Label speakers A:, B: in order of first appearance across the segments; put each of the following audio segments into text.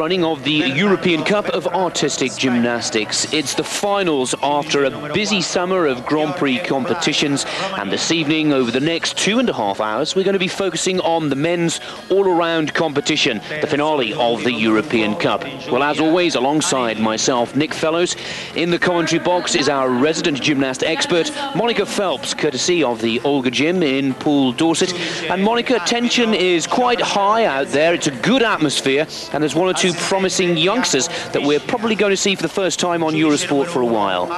A: running of the European Cup of Artistic Gymnastics. It's the finals after a busy summer of Grand Prix competitions, and this evening, over the next 2.5 hours, we're going to be focusing on the men's all-around competition, the finale of the European Cup. Well, as always, alongside myself, Nick Fellows, in the commentary box is our resident gymnast expert, Monica Phelps, courtesy of the Olga Gym in Poole, Dorset. And Monica, tension is quite high out there. It's a good atmosphere, and there's one or two promising youngsters that we're probably going to see for the first time on Eurosport for a while.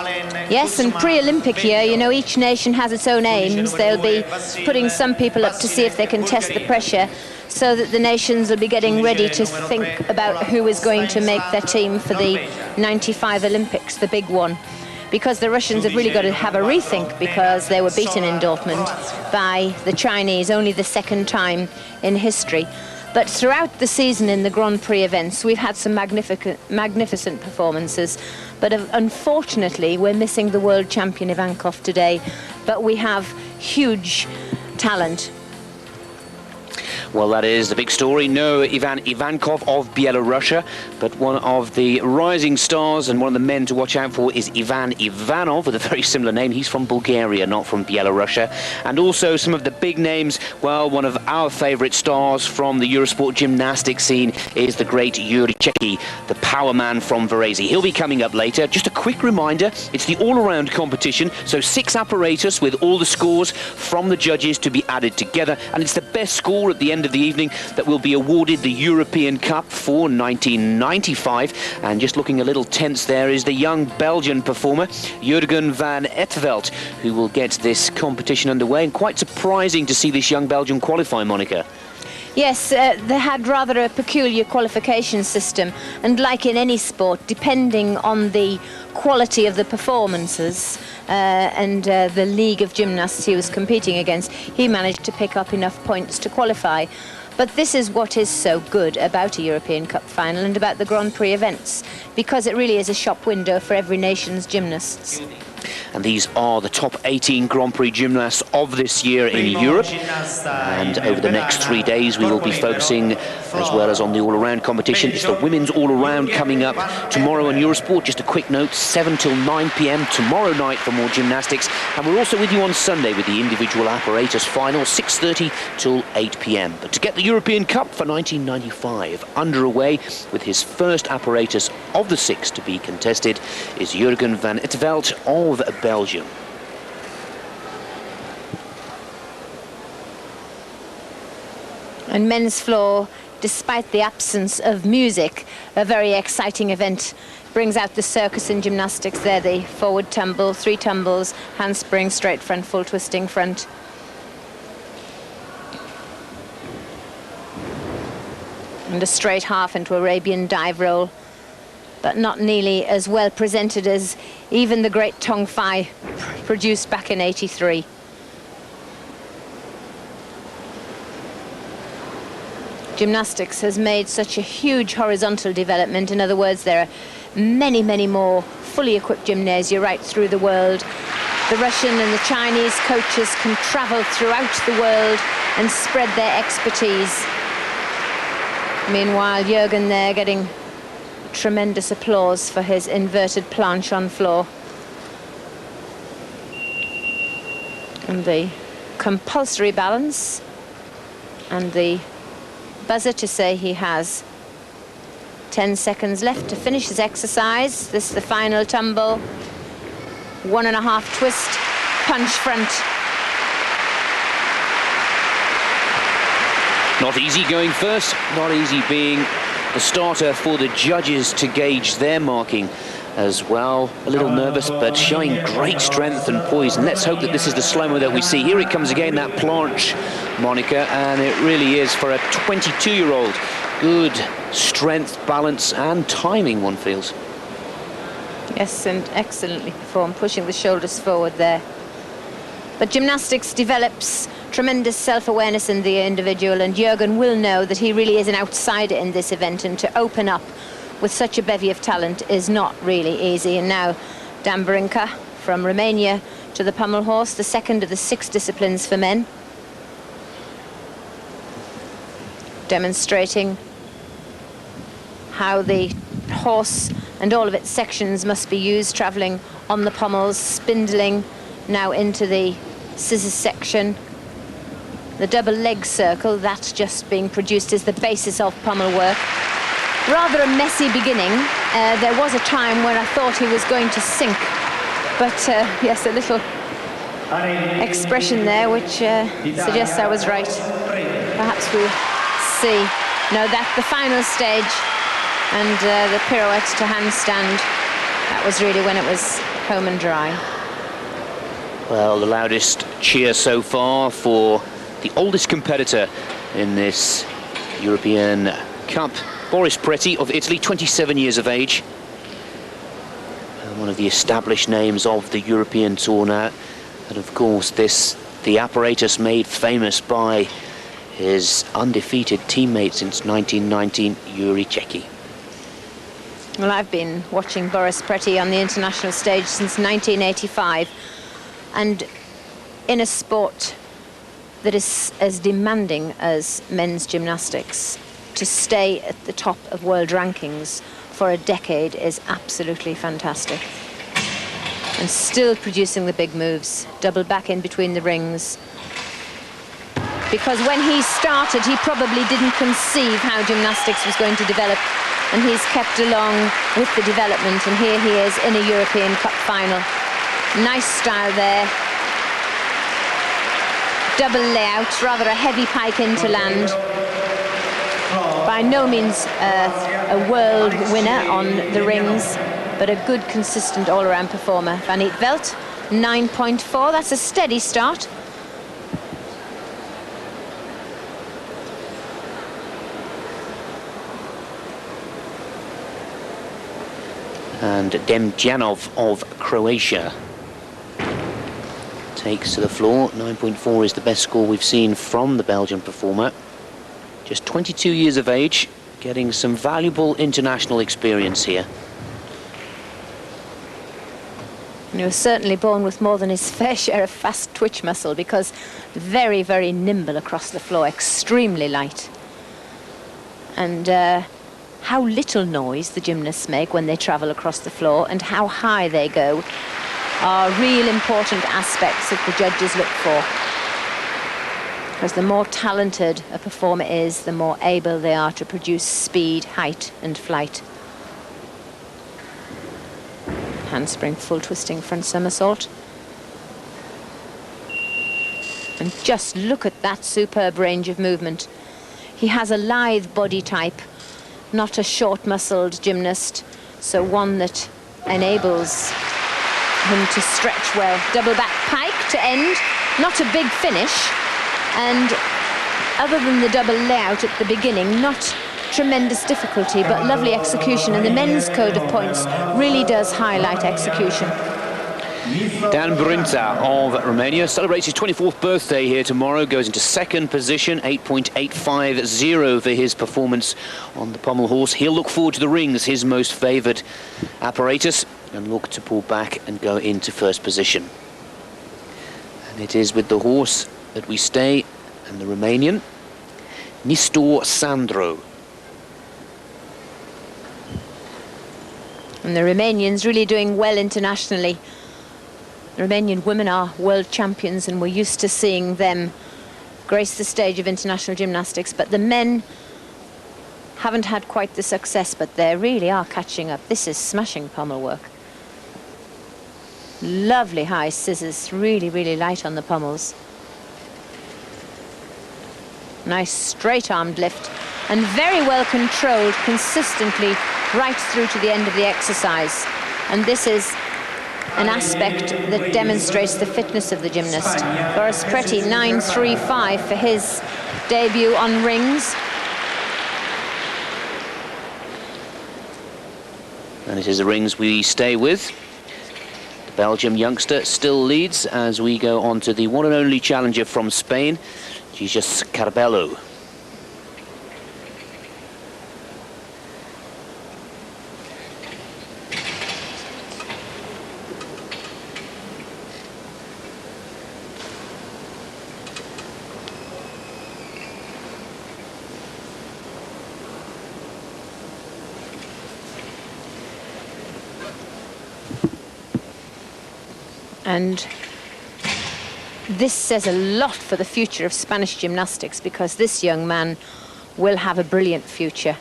B: Yes, and pre-Olympic year, you know, each nation has its own aims. They'll be putting some people up to see if they can test the pressure, so that the nations will be getting ready to think about who is going to make their team for the 95 Olympics, the big one. Because the Russians have really got to have a rethink, because they were beaten in Dortmund by the Chinese only the second time in history. But throughout the season in the Grand Prix events, we've had some magnificent performances. But unfortunately, we're missing the world champion Ivankov today. But we have huge talent.
A: Well, that is the big story. No Ivan Ivankov of Belarus, but one of the rising stars and one of the men to watch out for is Ivan Ivanov, with a very similar name. He's from Bulgaria, not from Belarus. And also some of the big names. Well, one of our favourite stars from the Eurosport gymnastics scene is the great Yuri Checki, the power man from Varese. He'll be coming up later. Just a quick reminder, it's the all-around competition, so 6 apparatus with all the scores from the judges to be added together, and it's the best score at the end of the evening that will be awarded the European Cup for 1995. And just looking a little tense there is the young Belgian performer Jurgen van Etveld, who will get this competition underway. And quite surprising to see this young Belgian qualify, Monica.
B: Yes, they had rather a peculiar qualification system, and like in any sport, depending on the quality of the performances and the league of gymnasts he was competing against, he managed to pick up enough points to qualify. But this is what is so good about a European Cup final and about the Grand Prix events, because it really is a shop window for every nation's gymnasts.
A: And these are the top 18 Grand Prix gymnasts of this year in Europe. And over the next 3 days, we will be focusing, as well as on the all-around competition, it's the women's all-around coming up tomorrow on Eurosport. Just a quick note, 7 till 9 p.m. tomorrow night for more gymnastics. And we're also with you on Sunday with the individual apparatus final, 6:30 till 8 p.m. But to get the European Cup for 1995 underway, with his first apparatus of the 6 to be contested, is Jurgen van Etveld of Belgium.
B: And men's floor, despite the absence of music, a very exciting event. Brings out the circus in gymnastics there, the forward tumble, 3 tumbles, handspring, straight front, full twisting front. And a straight half into Arabian dive roll, but not nearly as well presented as even the great Tong Fai produced back in '83. Gymnastics has made such a huge horizontal development. In other words, there are many, many more fully equipped gymnasia right through the world. The Russian and the Chinese coaches can travel throughout the world and spread their expertise. Meanwhile, Jurgen there getting tremendous applause for his inverted planche on floor. And the compulsory balance and the buzzer to say he has 10 seconds left to finish his exercise. This is the final tumble. 1.5 twist, punch front.
A: Not easy going first, not easy being the starter for the judges to gauge their marking as well. A little nervous, but showing great strength and poise. And let's hope that this is the slow-mo that we see. Here it comes again, that planche, Monica, and it really is for a 22-year-old. Good strength, balance, and timing, one feels.
B: Yes, and excellently performed, pushing the shoulders forward there. But gymnastics develops tremendous self-awareness in the individual, and Jurgen will know that he really is an outsider in this event, and to open up with such a bevy of talent is not really easy. And now Dan Barinka from Romania to the pommel horse, the second of the 6 disciplines for men. Demonstrating how the horse and all of its sections must be used, travelling on the pommels, spindling now into the scissors section. The double leg circle, that's just being produced as the basis of pommel work. Rather a messy beginning. There was a time when I thought he was going to sink, but yes, a little expression there which suggests I was right. Perhaps we'll see. No, that's the final stage, and the pirouette to handstand, that was really when it was home and dry.
A: Well, the loudest cheer so far for the oldest competitor in this European Cup, Boris Preti of Italy, 27 years of age. One of the established names of the European Tour now. And of course, the apparatus made famous by his undefeated teammate since 1919, Yuri Checki.
B: Well, I've been watching Boris Preti on the international stage since 1985. And in a sport that is as demanding as men's gymnastics, to stay at the top of world rankings for a decade is absolutely fantastic. And still producing the big moves, double back in between the rings. Because when he started, he probably didn't conceive how gymnastics was going to develop, and he's kept along with the development, and here he is in a European Cup final. Nice style there. Double layout, rather a heavy pike into land. By no means a world winner on the rings, but a good, consistent all-around performer. Van Velt, 9.4. That's a steady start.
A: And Demjanov of Croatia takes to the floor. 9.4 is the best score we've seen from the Belgian performer. Just 22 years of age, getting some valuable international experience here.
B: And he was certainly born with more than his fair share of fast twitch muscle, because very, very nimble across the floor, extremely light. And how little noise the gymnasts make when they travel across the floor and how high they go are real important aspects that the judges look for. Because the more talented a performer is, the more able they are to produce speed, height and flight. Handspring, full twisting front somersault. And just look at that superb range of movement. He has a lithe body type, not a short-muscled gymnast, so one that enables him to stretch well. Double back pike to end, not a big finish, and other than the double layout at the beginning, not tremendous difficulty, but lovely execution, and the men's code of points really does highlight execution.
A: Dan Brinta of Romania celebrates his 24th birthday here tomorrow, goes into second position, 8.850 for his performance on the pommel horse. He'll look forward to the rings, his most favoured apparatus, and look to pull back and go into first position. And it is with the horse that we stay, and the Romanian, Nistor Sandro.
B: And the Romanians really doing well internationally. The Romanian women are world champions, and we're used to seeing them grace the stage of international gymnastics, but the men haven't had quite the success, but they really are catching up. This is smashing pommel work. Lovely high scissors, really, really light on the pommels. Nice straight-armed lift, and very well controlled consistently right through to the end of the exercise. And this is an aspect that demonstrates the fitness of the gymnast. Boris Preti, 9.35 for his debut on rings.
A: And it is the rings we stay with. The Belgium youngster still leads as we go on to the one and only challenger from Spain, Jesus Carbello.
B: And this says a lot for the future of Spanish gymnastics, because this young man will have a brilliant future.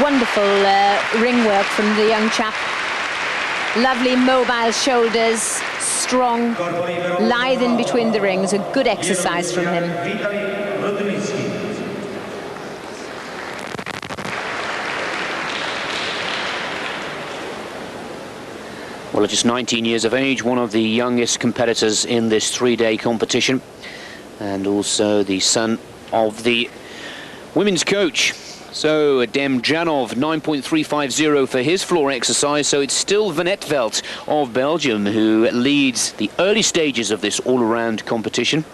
B: Wonderful ring work from the young chap. Lovely mobile shoulders, strong, lithe in between the rings. A good exercise from him.
A: Well, at just 19 years of age, one of the youngest competitors in this three-day competition, and also the son of the women's coach. So Demjanov, 9.350 for his floor exercise. So it's still Van Etveld of Belgium who leads the early stages of this all-around competition,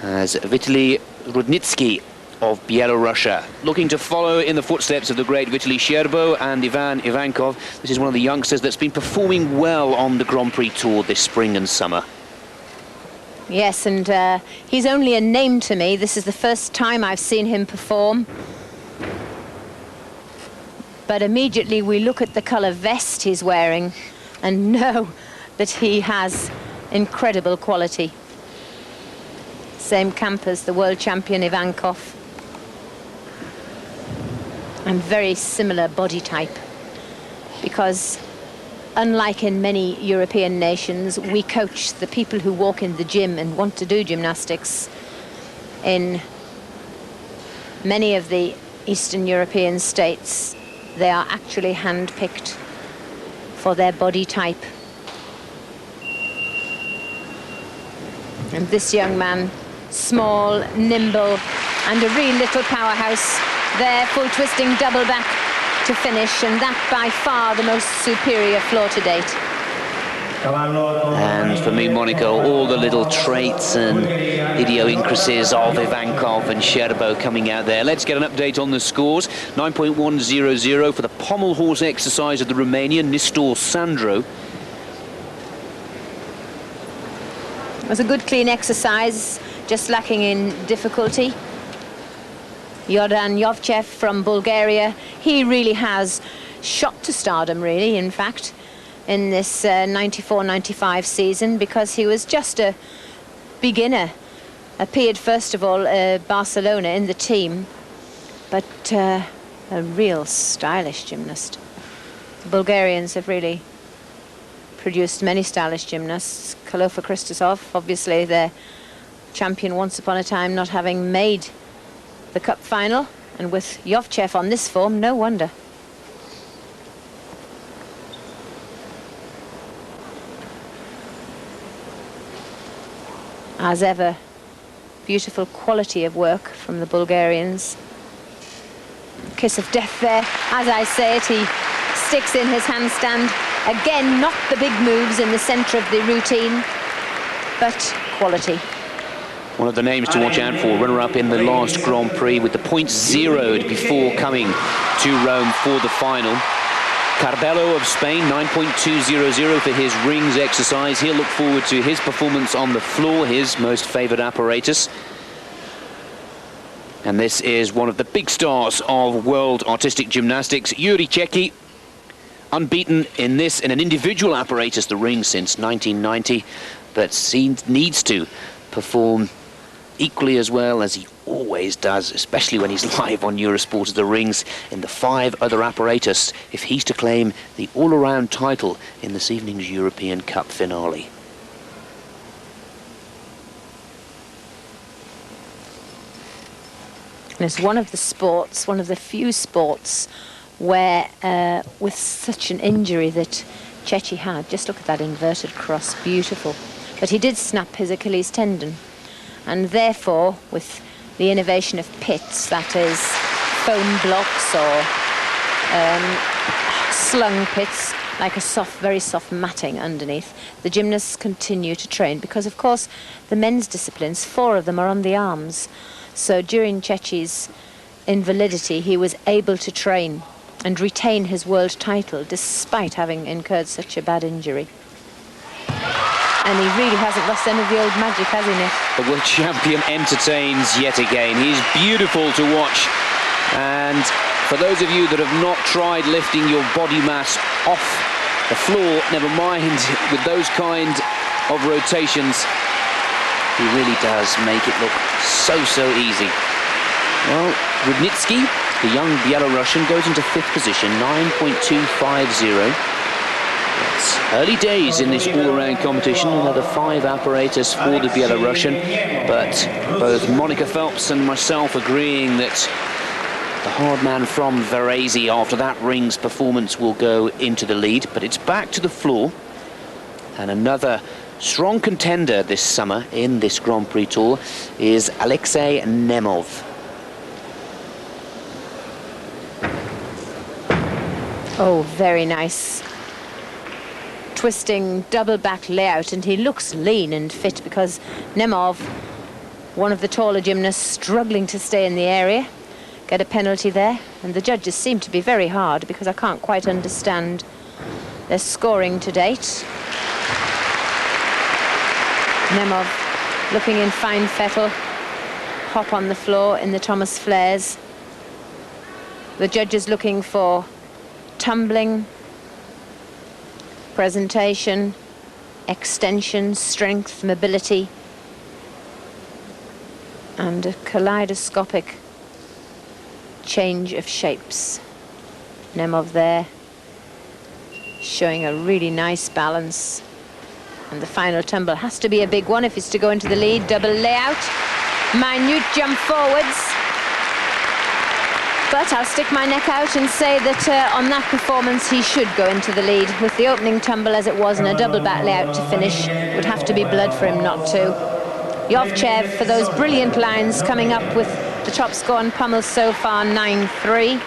A: as Vitaly Rudnitsky of Belarus looking to follow in the footsteps of the great Vitaly Scherbo and Ivan Ivankov. This is one of the youngsters that's been performing well on the Grand Prix Tour this spring and summer.
B: Yes, and he's only a name to me. This is the first time I've seen him perform. But immediately we look at the colour vest he's wearing and know that he has incredible quality. Same camp as the world champion Ivankov. And very similar body type, because unlike in many European nations, we coach the people who walk in the gym and want to do gymnastics. In many of the Eastern European states, they are actually hand-picked for their body type. And this young man, small, nimble, and a real little powerhouse there, full twisting double back to finish, and that by far the most superior floor to date.
A: And for me, Monica, all the little traits and idiosyncrasies of Ivankov and Scherbo coming out there. Let's get an update on the scores. 9.100 for the pommel horse exercise of the Romanian Nistor Sandro.
B: It was a good, clean exercise, just lacking in difficulty. Jordan Jovchev from Bulgaria, he really has shot to stardom, really, in fact, in this 94-95 season, because he was just a beginner. Appeared, first of all, Barcelona in the team, but a real stylish gymnast. The Bulgarians have really produced many stylish gymnasts. Kalofa Christosov, obviously their champion once upon a time, not having made the cup final, and with Jovchev on this form, no wonder. As ever, beautiful quality of work from the Bulgarians. Kiss of death there. As I say it, he sticks in his handstand. Again, not the big moves in the centre of the routine, but quality.
A: One of the names to watch out for, runner-up in the last Grand Prix with the points zeroed before coming to Rome for the final. Carbello of Spain, 9.200 for his rings exercise. He'll look forward to his performance on the floor, his most favoured apparatus. And this is one of the big stars of world artistic gymnastics, Yuri Checki, unbeaten in an individual apparatus, the ring, since 1990, but needs to perform equally as well as he always does, especially when he's live on Eurosport of the rings in the 5 other apparatus, if he's to claim the all-around title in this evening's European Cup finale.
B: And it's one of the few sports where with such an injury that Checchi had, just look at that inverted cross, beautiful. But he did snap his Achilles tendon, and therefore, with the innovation of pits, that is foam blocks or slung pits, like a very soft matting underneath, the gymnasts continue to train, because of course the men's disciplines, 4 of them are on the arms. So during Checchi's invalidity, he was able to train and retain his world title despite having incurred such a bad injury. And he really hasn't lost any of the old magic, has he, Nick?
A: The world champion entertains yet again. He's beautiful to watch And for those of you that have not tried lifting your body mass off the floor, never mind with those kind of rotations, he really does make it look so easy. Well, Rudnitsky, the young Belarusian, goes into 5th position, 9.250. It's early days in this all-around competition. Another 5 apparatus for the Belarusian, but both Monica Phelps and myself agreeing that the hard man from Varese, after that rings performance, will go into the lead. But it's back to the floor, and another strong contender this summer in this Grand Prix Tour is Alexei Nemov.
B: Oh, very nice. Twisting double back layout, and he looks lean and fit because Nemov, one of the taller gymnasts, struggling to stay in the area. Get a penalty there, and the judges seem to be very hard because I can't quite understand their scoring to date. Nemov looking in fine fettle, hop on the floor in the Thomas flares. The judges looking for tumbling, presentation, extension, strength, mobility, and a kaleidoscopic change of shapes. Nemov there showing a really nice balance, and the final tumble has to be a big one if it's to go into the lead. Double layout, minute jump forwards, but I'll stick my neck out and say that on that performance he should go into the lead. With the opening tumble as it was and a double back layout to finish, would have to be blood for him not to. Yovchev for those brilliant lines, coming up with the top score on pummels so far, 9-3.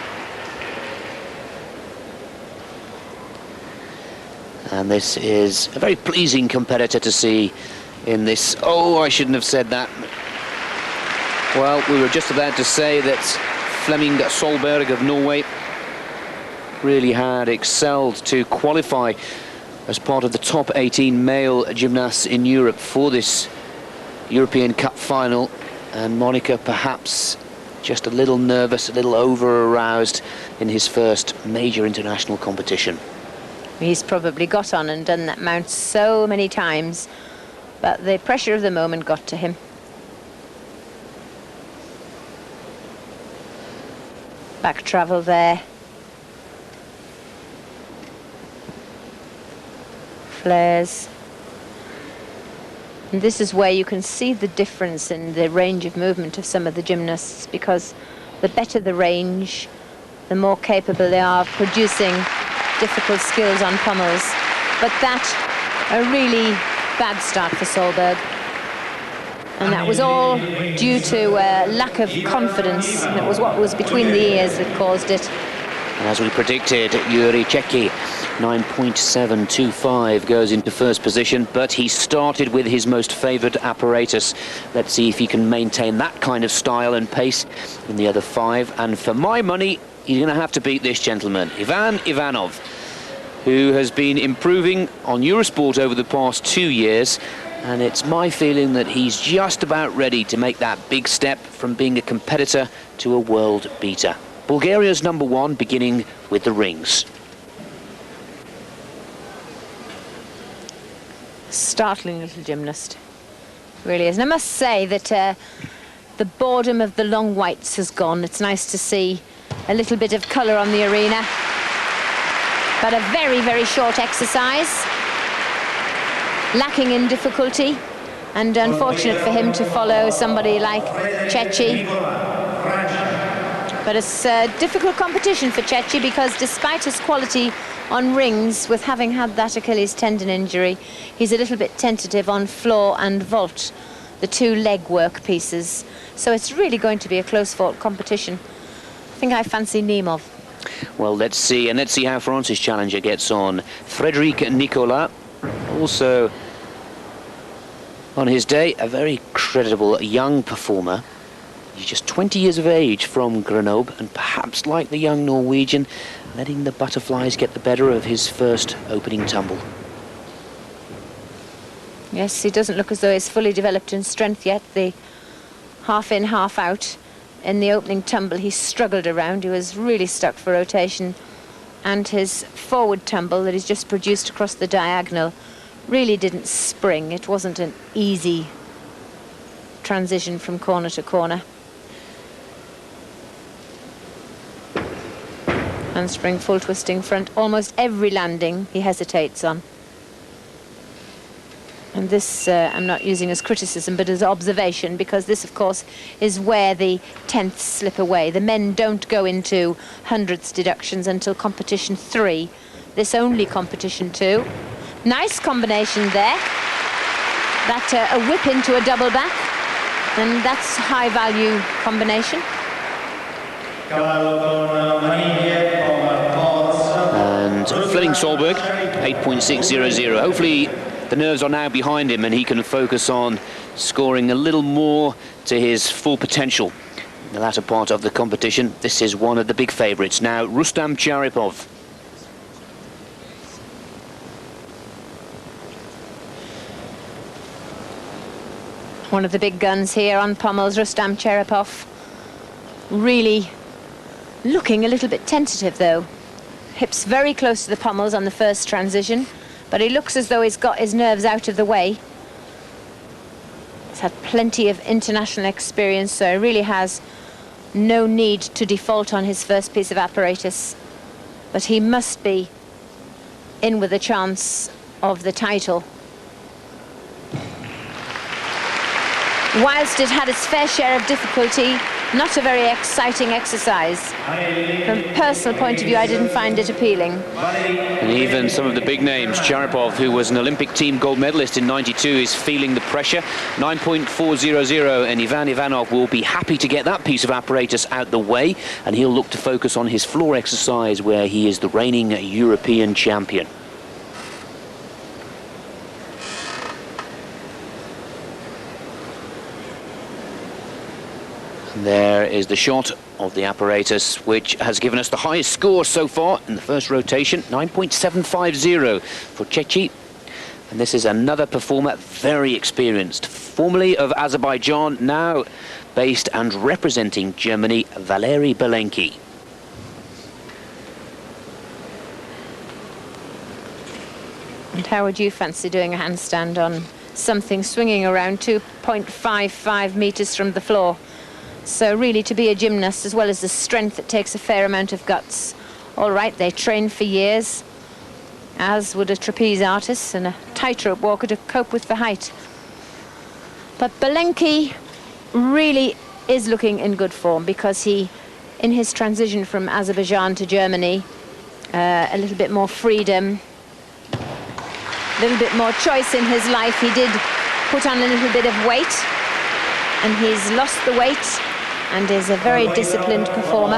A: And this is a very pleasing competitor to see in this. Oh, I shouldn't have said that. Well, we were just about to say that Flemming Solberg of Norway really had excelled to qualify as part of the top 18 male gymnasts in Europe for this European Cup final. And Monica perhaps just a little nervous, a little over-aroused in his first major international competition.
B: He's probably got on and done that mount so many times, but the pressure of the moment got to him. Back travel there. Flares. And this is where you can see the difference in the range of movement of some of the gymnasts, because the better the range, the more capable they are of producing difficult skills on pummels. But that, a really bad start for Solberg. And that was all due to lack of confidence. It was what was between the ears that caused it.
A: And as we predicted, Yuri Checki, 9.725, goes into first position, but he started with his most favoured apparatus. Let's see if he can maintain that kind of style and pace in the other 5. And for my money, he's going to have to beat this gentleman, Ivan Ivanov, who has been improving on Eurosport over the past 2 years. And it's my feeling that he's just about ready to make that big step from being a competitor to a world beater. Bulgaria's #1, beginning with the rings.
B: Startling little gymnast, really is. And I must say that the boredom of the long whites has gone. It's nice to see a little bit of colour on the arena. But a very, very short exercise, lacking in difficulty, and unfortunate for him to follow somebody like Checchi. But it's a difficult competition for Checchi, because despite his quality on rings, with having had that Achilles tendon injury, he's a little bit tentative on floor and vault, the 2 leg work pieces. So it's really going to be a close-fought competition. I think I fancy Nemov.
A: Well, let's see, and let's see how France's challenger gets on. Frédéric Nicolas, also on his day, a very creditable young performer. He's just 20 years of age from Grenoble, and perhaps like the young Norwegian, letting the butterflies get the better of his first opening tumble.
B: Yes, he doesn't look as though he's fully developed in strength yet. The half in, half out in the opening tumble, he struggled around. He was really stuck for rotation. And his forward tumble that he's just produced across the diagonal really didn't spring. It wasn't an easy transition from corner to corner. Handspring full twisting front. Almost every landing he hesitates on. And this I'm not using as criticism, but as observation, because this, of course, is where the tenths slip away. The men don't go into hundredths deductions until competition 3. This only competition 2. Nice combination there. That a whip into a double back, and that's high value combination.
A: And Fleming Solberg, 8.600. Hopefully the nerves are now behind him and he can focus on scoring a little more to his full potential in the latter part of the competition. This is one of the big favourites. Now, Rustam Charipov.
B: One of the big guns here on pommels, Rustam Charipov. Really looking a little bit tentative, though. Hips very close to the pommels on the first transition, but he looks as though he's got his nerves out of the way. He's had plenty of international experience, so he really has no need to default on his first piece of apparatus. But he must be in with a chance of the title. Whilst it had its fair share of difficulty, not a very exciting exercise. From a personal point of view, I didn't find it appealing.
A: And even some of the big names, Charipov, who was an Olympic team gold medalist in '92, is feeling the pressure. 9.400, and Ivan Ivanov will be happy to get that piece of apparatus out the way, and he'll look to focus on his floor exercise, where he is the reigning European champion. There is the shot of the apparatus, which has given us the highest score so far in the first rotation, 9.750 for Chechi. And this is another performer, very experienced, formerly of Azerbaijan, now based and representing Germany, Valery Belenki.
B: And how would you fancy doing a handstand on something swinging around 2.55 meters from the floor? So really, to be a gymnast, as well as the strength, it takes a fair amount of guts. All right, they train for years, as would a trapeze artist and a tightrope walker to cope with the height. But Belenki really is looking in good form, because he, in his transition from Azerbaijan to Germany, a little bit more freedom, a little bit more choice in his life. He did put on a little bit of weight, and he's lost the weight, and is a very disciplined performer.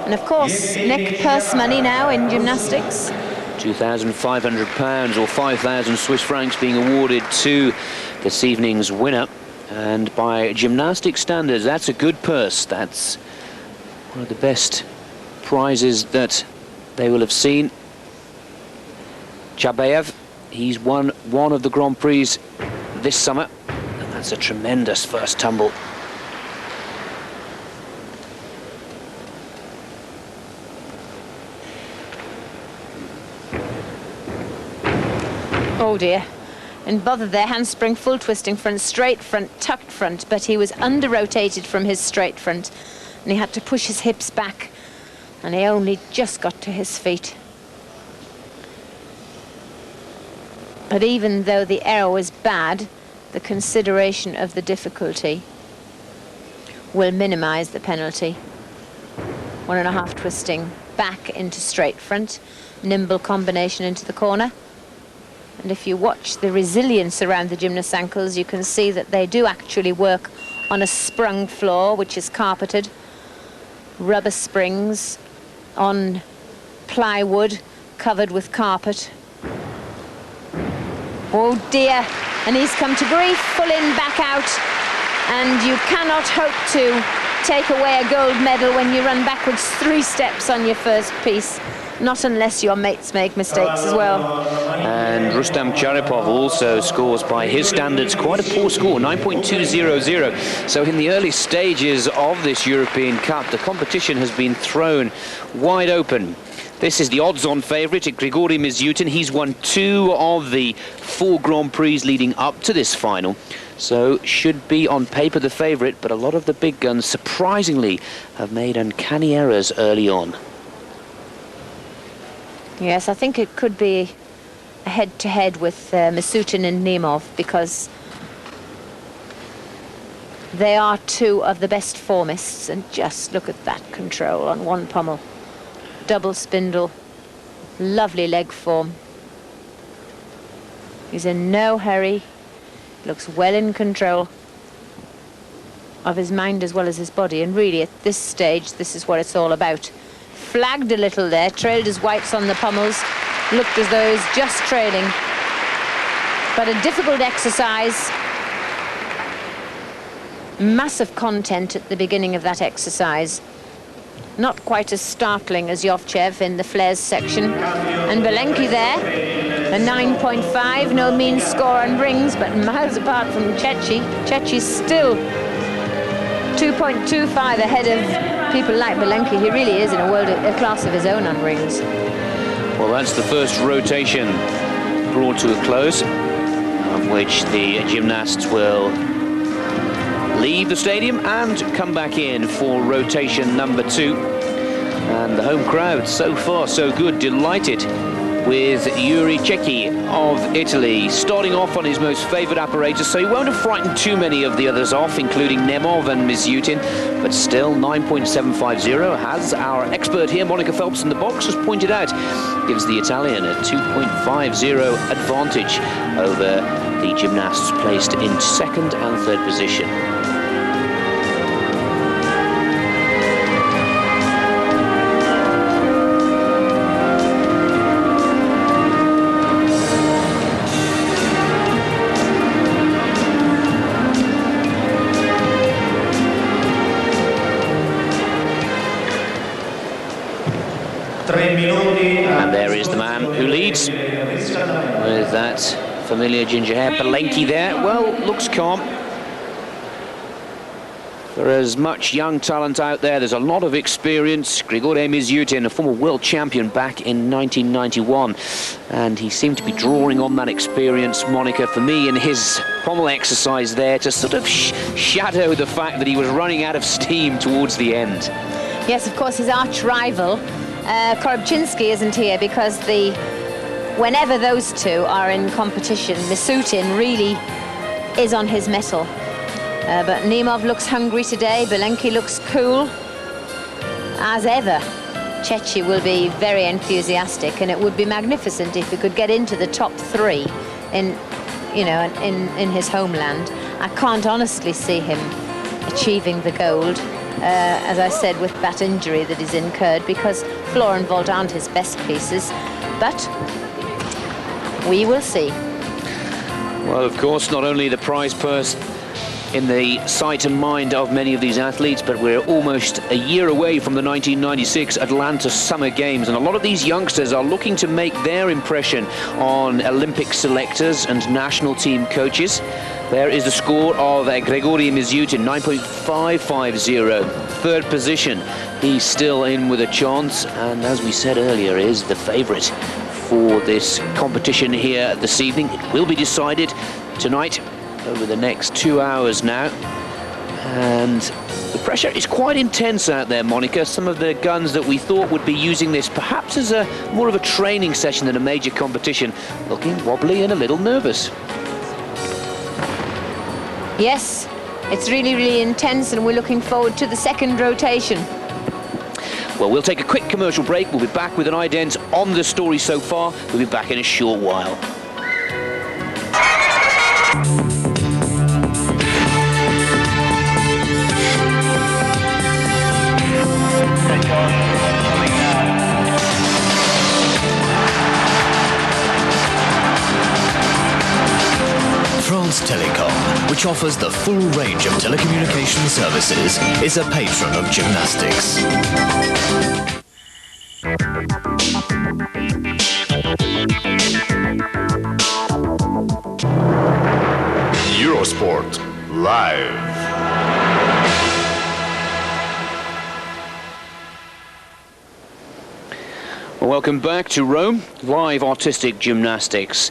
B: And of course, neck purse money now in gymnastics.
A: £2,500 or 5,000 Swiss francs being awarded to this evening's winner. And by gymnastic standards, that's a good purse. That's one of the best prizes that they will have seen. Chabayev, he's won one of the Grand Prix this summer. And that's a tremendous first tumble.
B: Oh dear. And bother there, handspring, full twisting front, straight front, tucked front, but he was under-rotated from his straight front, and he had to push his hips back, and he only just got to his feet. But even though the error was bad, the consideration of the difficulty will minimize the penalty. 1.5 twisting back into straight front, nimble combination into the corner. And if you watch the resilience around the gymnast's ankles, you can see that they do actually work on a sprung floor, which is carpeted. Rubber springs on plywood covered with carpet. Oh dear, and he's come to grief, full in, back out, and you cannot hope to take away a gold medal when you run backwards 3 steps on your first piece. Not unless your mates make mistakes as well.
A: And Rustam Charipov also scores, by his standards, quite a poor score, 9.200. So in the early stages of this European Cup, the competition has been thrown wide open. This is the odds-on favourite, Grigory Mizyutin. He's won 2 of the 4 Grand Prix leading up to this final. So should be on paper the favourite, but a lot of the big guns, surprisingly, have made uncanny errors early on.
B: Yes, I think it could be a head-to-head with Mizyutin and Nemov, because they are 2 of the best formists, and just look at that control on one pommel. Double spindle, lovely leg form. He's in no hurry, looks well in control of his mind as well as his body, and really at this stage this is what it's all about. Flagged a little there, trailed his whites on the pommels, looked as though he's just trailing. But a difficult exercise. Massive content at the beginning of that exercise. Not quite as startling as Yovchev in the flares section. And Belenki there, a 9.5, no mean score on rings, but miles apart from Chechi. Chechi's still 2.25 ahead of people like Belenki. He really is in a class of his own on rings.
A: Well, that's the first rotation brought to a close, of which the gymnasts will leave the stadium and come back in for rotation number 2. And the home crowd, so far so good, delighted with Yuri Chechi of Italy, starting off on his most favoured apparatus, so he won't have frightened too many of the others off, including Nemov and Mizyutin, but still 9.750, as our expert here, Monica Phelps, in the box has pointed out, gives the Italian a 2.50 advantage over the gymnasts placed in 2nd and 3rd position. And there is the man who leads with that familiar ginger hair. Belenki there, well, looks calm. There is much young talent out there. There's a lot of experience. Grigory Mizyutin, a former world champion back in 1991. And he seemed to be drawing on that experience, Monica, for me, in his pommel exercise there to sort of shadow the fact that he was running out of steam towards the end.
B: Yes, of course, his arch rival, Korobczynski, isn't here, because whenever those 2 are in competition, Mizyutin really is on his mettle. But Nemov looks hungry today, Belenki looks cool. As ever, Chechi will be very enthusiastic, and it would be magnificent if he could get into the top 3 in his homeland. I can't honestly see him achieving the gold. As I said, with that injury that he's incurred, because floor and vault aren't his best pieces, but we will see.
A: Well, of course, not only the prize purse in the sight and mind of many of these athletes, but we're almost a year away from the 1996 Atlanta Summer Games, and a lot of these youngsters are looking to make their impression on Olympic selectors and national team coaches. There is the score of Grigory Mizyutin, 9.550, 3rd position. He's still in with a chance, and as we said earlier, is the favourite for this competition here this evening. It will be decided tonight over the next 2 hours now. And the pressure is quite intense out there, Monica. Some of the guns that we thought would be using this perhaps as more of a training session than a major competition, looking wobbly and a little nervous.
B: Yes, it's really, really intense, and we're looking forward to the 2nd rotation.
A: Well, we'll take a quick commercial break. We'll be back with an ident on the story so far. We'll be back in a short while.
C: France Telecom, which offers the full range of telecommunication services, is a patron of gymnastics.
D: Eurosport Live.
A: Welcome back to Rome, live artistic gymnastics.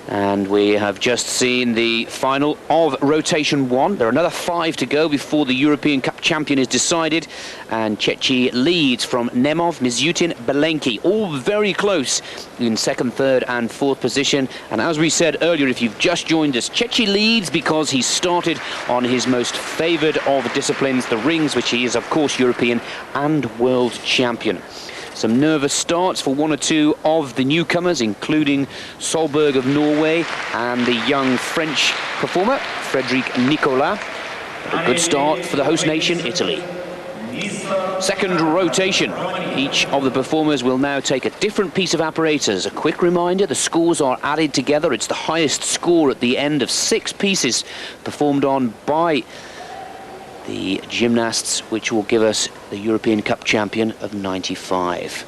A: And we have just seen the final of rotation 1. There are another 5 to go before the European Cup champion is decided. And Chechi leads from Nemov, Mizutin, Belenki, all very close in 2nd, 3rd and 4th position. And as we said earlier, if you've just joined us, Chechi leads because he started on his most favoured of disciplines, the rings, which he is, of course, European and world champion. Some nervous starts for 1 or 2 of the newcomers, including Solberg of Norway and the young French performer, Frédéric Nicolas. A good start for the host nation, Italy. 2nd rotation. Each of the performers will now take a different piece of apparatus. A quick reminder, the scores are added together. It's the highest score at the end of 6 pieces performed on by the gymnasts, which will give us the European Cup champion of 95.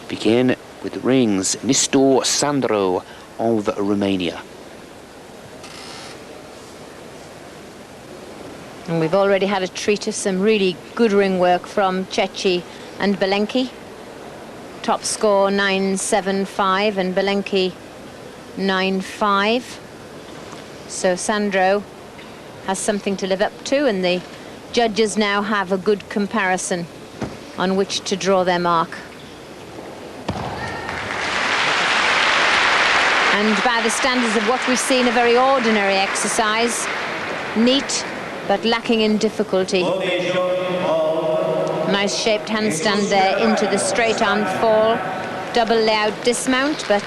A: Begin with the rings, Nistor Sandro of Romania.
B: And we've already had a treat of some really good ring work from Chechi and Belenki. Top score 9.75 and Belenki 9.5. So Sandro has something to live up to, and the judges now have a good comparison on which to draw their mark. And by the standards of what we've seen, a very ordinary exercise. Neat, but lacking in difficulty. Nice shaped handstand there into the straight arm fall. Double layout dismount, but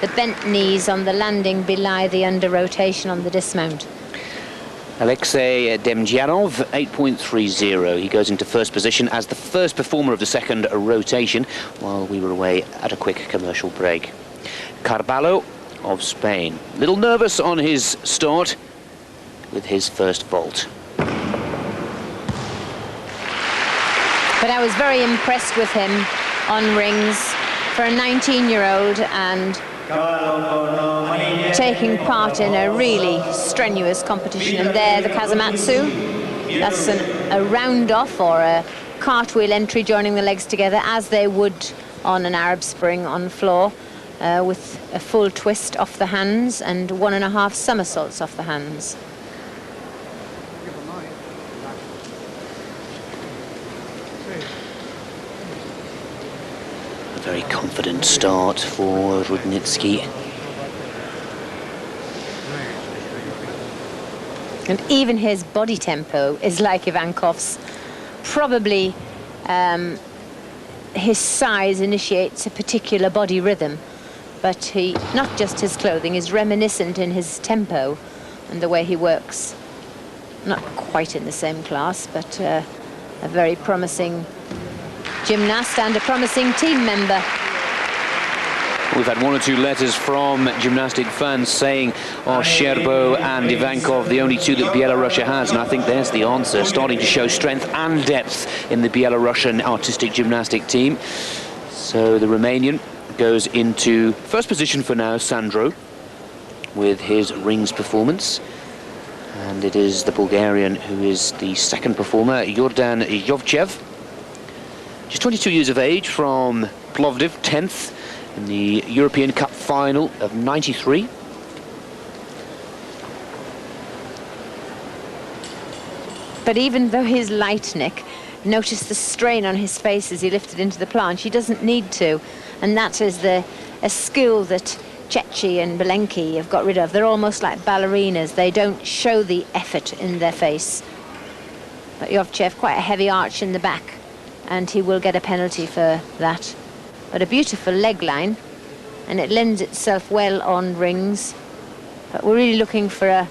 B: the bent knees on the landing belie the under rotation on the dismount.
A: Alexei Demjanov, 8.30. He goes into 1st position as the first performer of the 2nd rotation while we were away at a quick commercial break. Carballo of Spain. Little nervous on his start with his first vault.
B: But I was very impressed with him on rings for a 19-year-old and taking part in a really strenuous competition. And there, the Kazamatsu, that's a round-off or a cartwheel entry joining the legs together as they would on an Arab Spring on floor, with a full twist off the hands and 1.5 somersaults off the hands.
A: A very confident start for Rudnitsky.
B: And even his body tempo is like Ivankov's. Probably his size initiates a particular body rhythm, but not just his clothing, is reminiscent in his tempo and the way he works. Not quite in the same class, but a very promising gymnast and a promising team member.
A: We've had 1 or 2 letters from gymnastic fans saying, oh, Sherbo and Ivankov, the only 2 that Belarusia has. And I think there's the answer, starting to show strength and depth in the Belarusian artistic gymnastic team. So the Romanian goes into 1st position for now, Sandro, with his rings performance. And it is the Bulgarian who is the 2nd performer, Yordan Yovchev. Just 22 years of age, from Plovdiv, 10th in the European Cup final of 93.
B: But even though he's light, Nick, notice the strain on his face as he lifted into the planche. He doesn't need to, and that is a skill that Chechi and Belenki have got rid of. They're almost like ballerinas. They don't show the effort in their face. But Yovchev, quite a heavy arch in the back, and he will get a penalty for that. But a beautiful leg line, and it lends itself well on rings. But we're really looking for a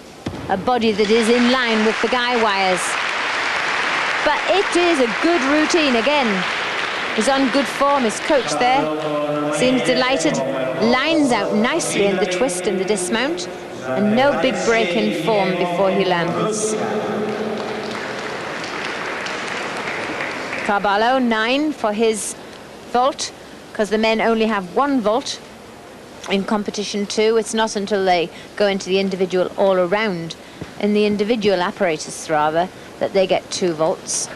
B: body that is in line with the guy wires. But it is a good routine again. He's on good form. His coach there seems delighted. Lines out nicely in the twist and the dismount. and no big break in form before he lands. Carballo, 9 for his vault, because the men only have 1 vault in competition 2. It's not until they go into the individual all-around, in the individual apparatus rather, that they get 2 vaults.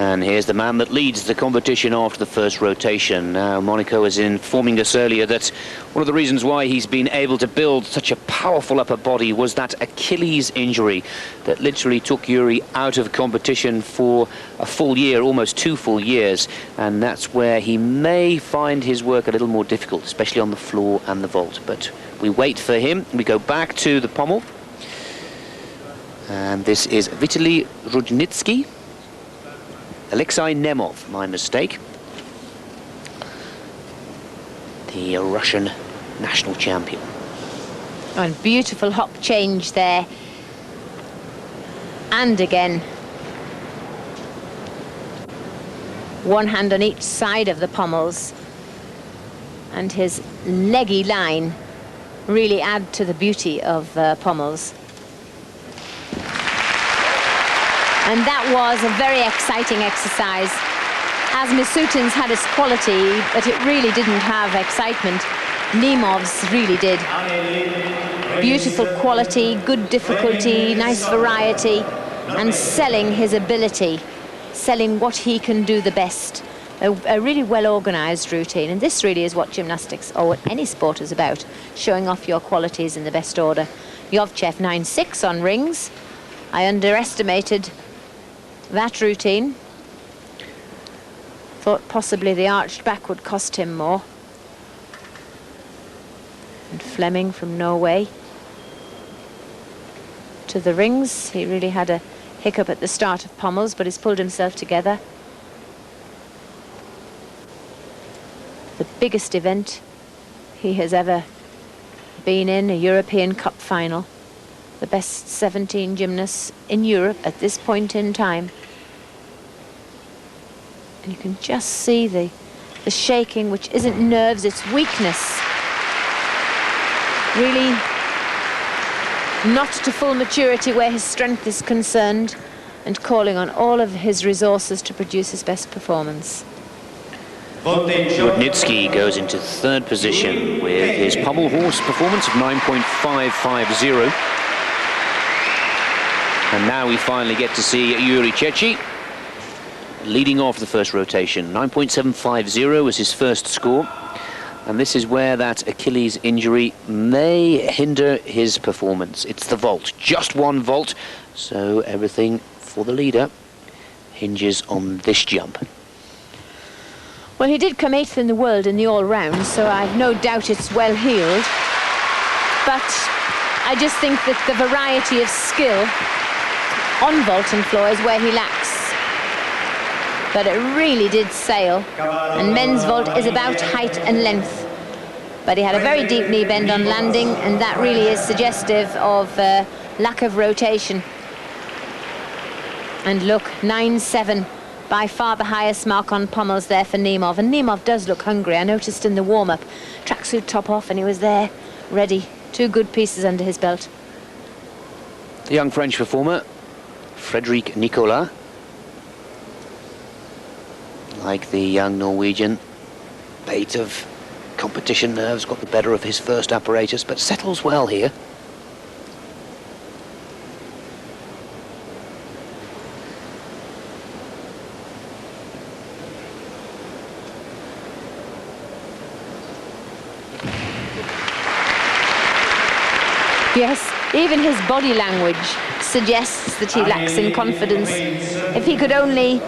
A: And here's the man that leads the competition after the first rotation. Now, Monaco was informing us earlier that one of the reasons why he's been able to build such a powerful upper body was that Achilles injury that literally took Yuri out of competition for a full year, almost 2 full years. And that's where he may find his work a little more difficult, especially on the floor and the vault. But we wait for him. We go back to the pommel. And this is Vitaly Rudnitsky. Alexei Nemov, my mistake. The Russian national champion.
B: And beautiful hop change there. And again. One hand on each side of the pommels. And his leggy line really add to the beauty of pommels. And that was a very exciting exercise. As Misutin's had its quality, but it really didn't have excitement. Nemov's really did. Beautiful quality, good difficulty, nice variety, and selling his ability, selling what he can do the best. A really well-organized routine. And this really is what gymnastics, or what any sport is about, showing off your qualities in the best order. Yovchev 9-6 on rings. I underestimated that routine. Thought possibly the arched back would cost him more. And Fleming from Norway to the rings. He really had a hiccup at the start of pommels, but he's pulled himself together. The biggest event he has ever been in, a European Cup final. The best 17 gymnasts in Europe at this point in time. And you can just see the shaking, which isn't nerves, it's weakness. Really not to full maturity where his strength is concerned, and calling on all of his resources to produce his best performance.
A: Rudnitsky goes into 3rd position with his pommel horse performance of 9.550. And now we finally get to see Yuri Chechi leading off the first rotation. 9.750 was his first score. And this is where that Achilles injury may hinder his performance. It's the vault, just 1 vault. So everything for the leader hinges on this jump.
B: Well, he did come 8th in the world in the all-round, so I've no doubt it's well healed. But I just think that the variety of skill on vault and floor is where he lacks. But it really did sail. And men's vault is about height and length. But he had a very deep knee bend on landing, and that really is suggestive of lack of rotation. And look, 9.7, by far the highest mark on pommels there for Nemov. And Nemov does look hungry. I noticed in the warm-up, tracksuit top off, and he was there, ready. 2 good pieces under his belt.
A: The young French performer, Frédéric Nicolas. Like the young Norwegian, bait of competition nerves got the better of his first apparatus, but settles well here.
B: Yes, even his body language suggests that he lacks in confidence. If he could only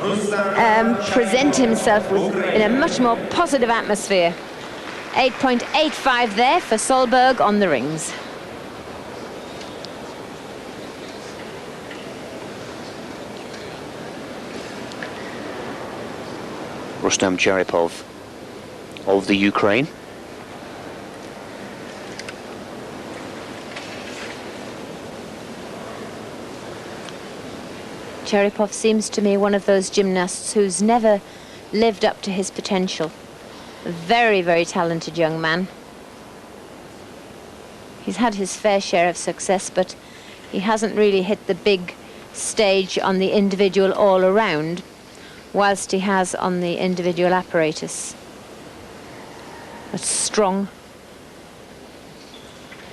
B: present himself in a much more positive atmosphere. 8.85 there for Solberg on the rings.
A: Rustam Charipov of the Ukraine.
B: Charipov seems to me one of those gymnasts who's never lived up to his potential. A very, very talented young man. He's had his fair share of success, but he hasn't really hit the big stage on the individual all-around, whilst he has on the individual apparatus. But strong,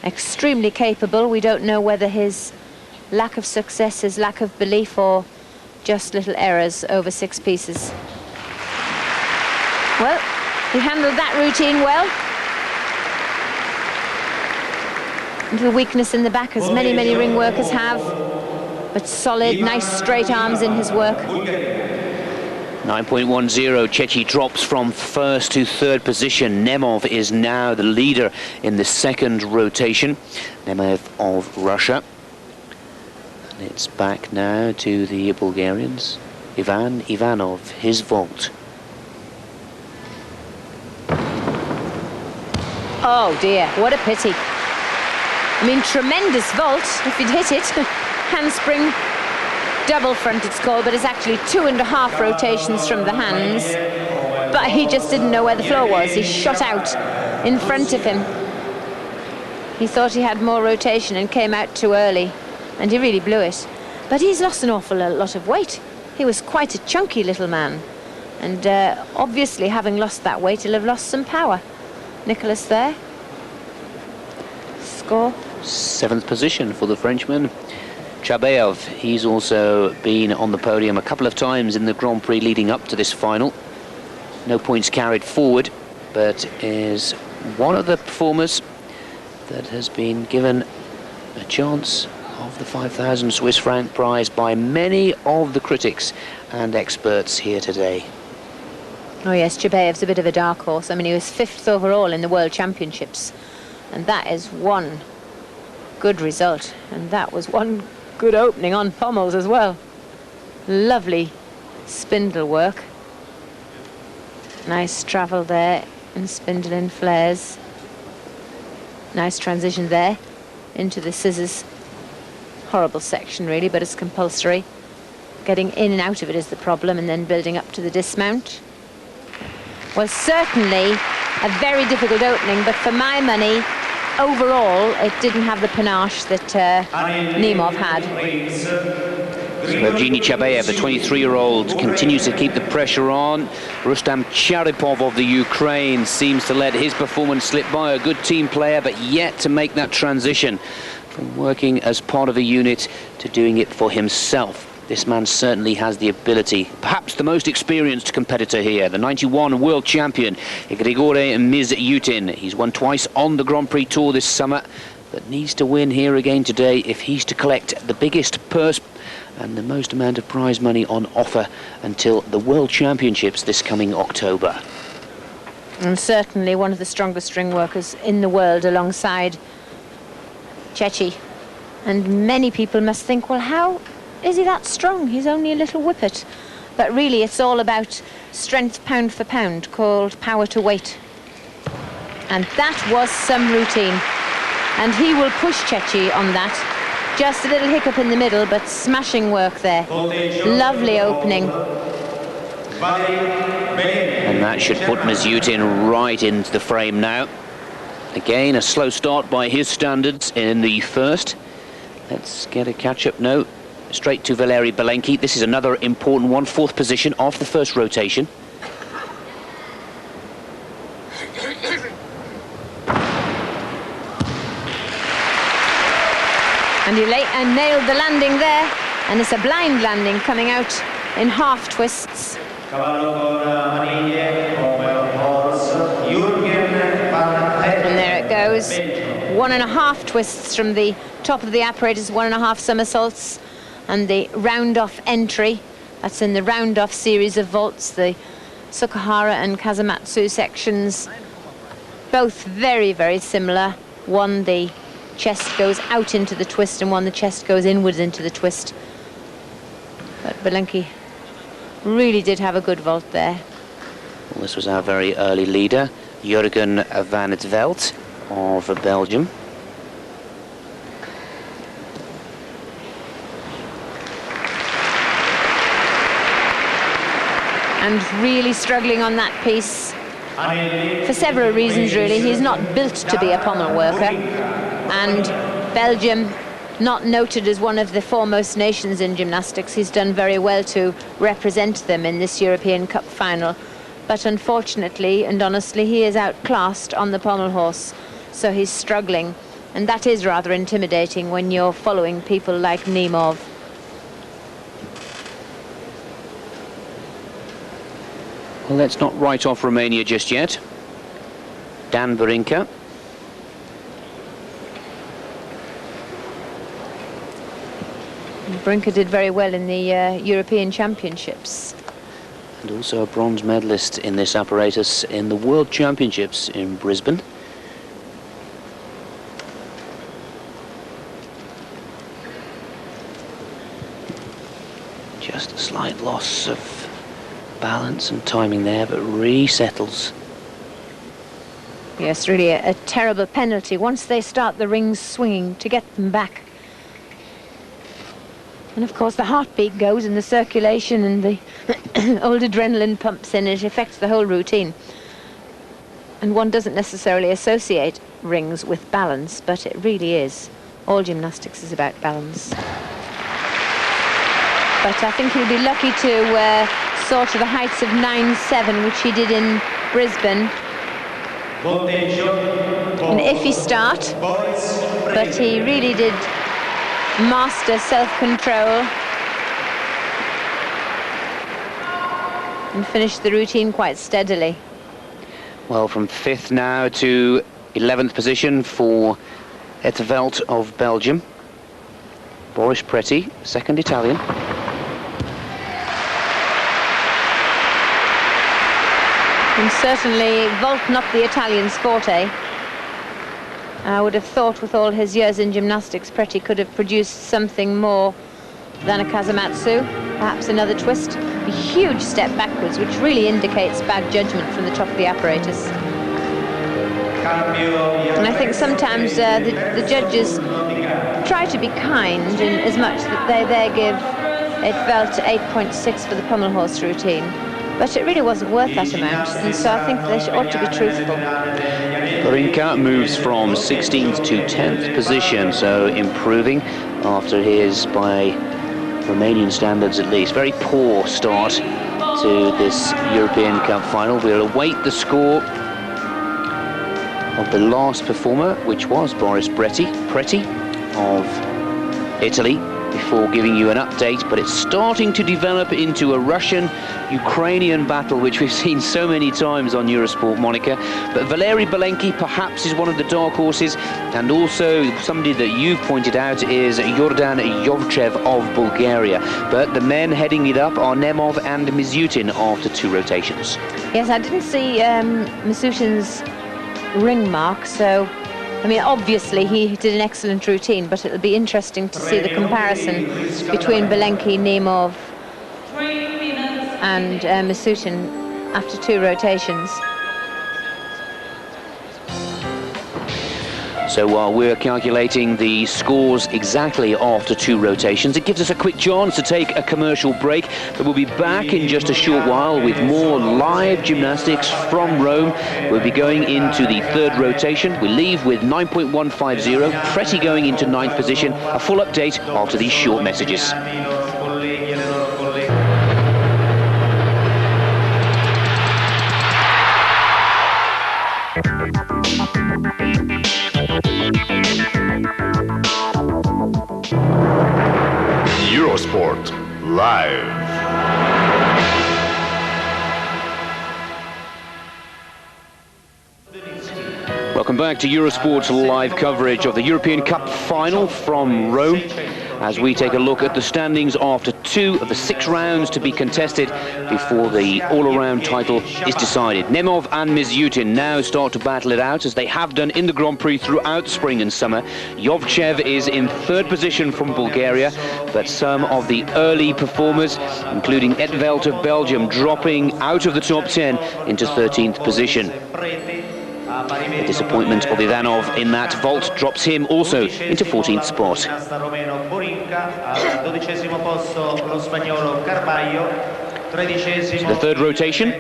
B: extremely capable. We don't know whether his lack of success is lack of belief or just little errors over 6 pieces. Well, he handled that routine well. Little weakness in the back, as many ring workers have, but solid, nice straight arms in his work.
A: 9.10, Chechi drops from first to third position. Nemov is now the leader in the second rotation. Nemov of Russia. And it's back now to the Bulgarians. Ivan Ivanov, his vault.
B: Oh dear, what a pity. I mean, tremendous vault if he'd hit it. Handspring double front it's called, but it's actually 2.5 rotations from the hands. But he just didn't know where the floor was. He shot out in front of him. He thought he had more rotation and came out too early, and he really blew it. But he's lost an awful lot of weight. He was quite a chunky little man, and obviously having lost that weight, he'll have lost some power. Nicholas there. Score.
A: 7th position for the Frenchman. Chabeyev, he's also been on the podium a couple of times in the Grand Prix leading up to this final. No points carried forward, but is one of the performers that has been given a chance of the 5,000 Swiss franc prize by many of the critics and experts here today.
B: Oh yes, Chabeyev's a bit of a dark horse. I mean, he was 5th overall in the World Championships, and that is one good result, and that was one good opening on pommels as well. Lovely spindle work. Nice travel there and spindle in flares. Nice transition there into the scissors. Horrible section really, but it's compulsory. Getting in and out of it is the problem, and then building up to the dismount. Well, certainly a very difficult opening, but for my money, overall, it didn't have the panache that Nemov had.
A: Evgeny Chabeyev, the 23-year-old, continues to keep the pressure on. Rustam Charipov of the Ukraine seems to let his performance slip by. A good team player, but yet to make that transition from working as part of a unit to doing it for himself. This man certainly has the ability, perhaps the most experienced competitor here, the 91 world champion, Grigory Mizyutin. He's won twice on the Grand Prix Tour this summer, but needs to win here again today if he's to collect the biggest purse and the most amount of prize money on offer until the World Championships this coming October.
B: And certainly one of the strongest string workers in the world alongside Chechi. And many people must think, well, how is he that strong? He's only a little whippet. But really, it's all about strength pound for pound, called power to weight. And that was some routine. And he will push Chechi on that. Just a little hiccup in the middle, but smashing work there. Lovely opening.
A: And that should put Mizyutin right into the frame now. Again, a slow start by his standards in the first. Let's get a catch-up note. Straight to Valery Belenki. This is another important one, 4th position of the first rotation.
B: And he nailed the landing there, and it's a blind landing coming out in half twists. And there it goes. 1.5 twists from the top of the apparatus, 1.5 somersaults. And the round-off entry, that's in the round-off series of vaults, the Sukahara and Kazamatsu sections, both very, very similar. One, the chest goes out into the twist, and one, the chest goes inwards into the twist. But Belenki really did have a good vault there.
A: Well, this was our very early leader, Jurgen van het Veld of Belgium.
B: And really struggling on that piece for several reasons, really. He's not built to be a pommel worker, and Belgium, not noted as one of the foremost nations in gymnastics, he's done very well to represent them in this European Cup final. But unfortunately and honestly, he is outclassed on the pommel horse, so he's struggling. And that is rather intimidating when you're following people like Nemov.
A: Well, let's not write off Romania just yet. Dan Barinka.
B: Barinka did very well in the European Championships.
A: And also a bronze medalist in this apparatus in the World Championships in Brisbane. Just a slight loss of balance and timing there, but resettles.
B: Yes, really a terrible penalty once they start the rings swinging to get them back. And of course the heartbeat goes and the circulation and the old adrenaline pumps in. It affects the whole routine. And one doesn't necessarily associate rings with balance, but it really is. All gymnastics is about balance. But I think he'll be lucky to soar to the heights of 9.7, which he did in Brisbane. An iffy start, but he really did master self-control and finish the routine quite steadily.
A: Well, from 5th now to 11th position for Het Veld of Belgium. Boris Preti, second Italian.
B: And certainly vault not the Italian's forte. I would have thought with all his years in gymnastics, Preti could have produced something more than a Kazamatsu. Perhaps another twist. A huge step backwards, which really indicates bad judgment from the top of the apparatus. And I think sometimes the judges try to be kind in as much that they there give it fell to 8.6 for the pommel horse routine. But it really wasn't worth that amount, and so I think they ought to be truthful.
A: Barinka moves from 16th to 10th position, so improving after his, by Romanian standards at least, very poor start to this European Cup final. We'll await the score of the last performer, which was Boris Preti of Italy, before giving you an update. But it's starting to develop into a Russian-Ukrainian battle, which we've seen so many times on Eurosport, Monica. But Valery Belenki perhaps is one of the dark horses, and also somebody that you've pointed out is Yordan Yovchev of Bulgaria. But the men heading it up are Nemov and Mizutin after 2 rotations.
B: Yes, I didn't see Mizutin's ring mark, so I mean, obviously he did an excellent routine, but it'll be interesting to see the comparison between Belenki, Nemov and Mizutin after 2 rotations.
A: So while we're calculating the scores exactly after 2 rotations, it gives us a quick chance to take a commercial break. But we'll be back in just a short while with more live gymnastics from Rome. We'll be going into the 3rd rotation. We leave with 9.150, Preti going into 9th position. A full update after these short messages.
D: Eurosport Live.
A: Welcome back to Eurosport's live coverage of the European Cup final from Rome, as we take a look at the standings after 2 of the 6 rounds to be contested before the all-around title is decided. Nemov and Mizutin now start to battle it out, as they have done in the Grand Prix throughout spring and summer. Yovchev is in 3rd position from Bulgaria, but some of the early performers, including Het Veld of Belgium, dropping out of the top 10 into 13th position. The disappointment of Ivanov in that vault drops him also into 14th spot. the third rotation.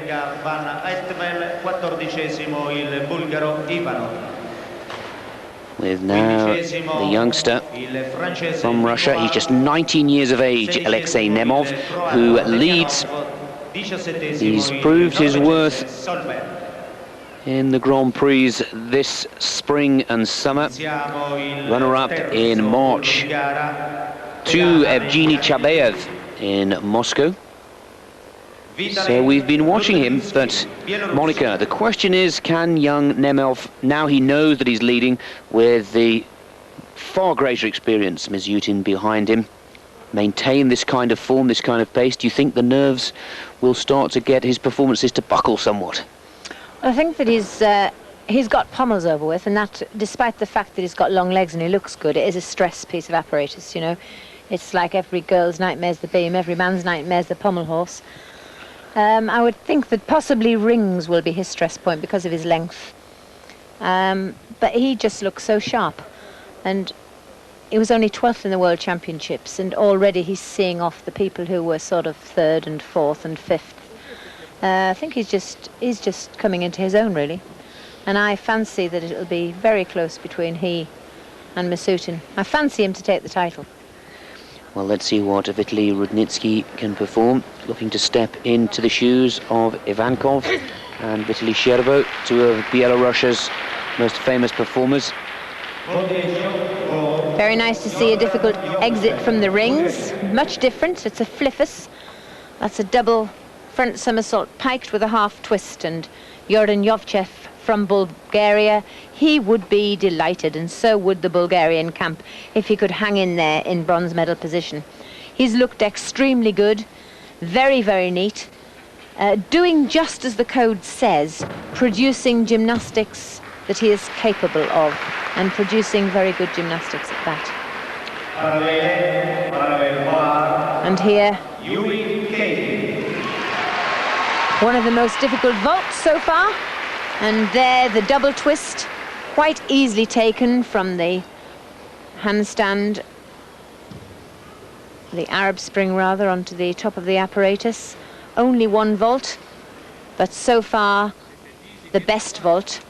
A: With now the youngster from Russia, he's just 19 years of age, Alexei Nemov, who leads. He's proved his worth in the Grand Prix this spring and summer. Runner-up in March to Evgeny Chabayev in Moscow. So we've been watching him, but Monica, the question is, can young Nemov, now he knows that he's leading with the far greater experience, Mizutin behind him, maintain this kind of form, this kind of pace? Do you think the nerves will start to get his performances to buckle somewhat?
B: I think that he's got pommels over with, and that, despite the fact that he's got long legs and he looks good, it is a stress piece of apparatus, you know. It's like every girl's nightmare's the beam, every man's nightmare's the pommel horse. I would think that possibly rings will be his stress point because of his length. But he just looks so sharp. And he was only 12th in the World Championships, and already he's seeing off the people who were sort of 3rd and 4th and 5th. I think he's just coming into his own, really. And I fancy that it'll be very close between he and Mizutin. I fancy him to take the title.
A: Well, let's see what Vitaly Rudnitsky can perform, looking to step into the shoes of Ivankov and Vitaly Shervo, two of Belarusia's most famous performers.
B: Very nice to see a difficult exit from the rings. Much different. It's a fliffus. That's a double front somersault piked with a half twist. And Yordan Yovchev from Bulgaria, he would be delighted, and so would the Bulgarian camp, if he could hang in there in bronze medal position. He's looked extremely good, very, very neat, doing just as the code says, producing gymnastics that he is capable of, and producing very good gymnastics at that. And here, one of the most difficult vaults so far. And there, the double twist, quite easily taken from the handstand, the Arab spring rather, onto the top of the apparatus. Only one vault, but so far the best vault.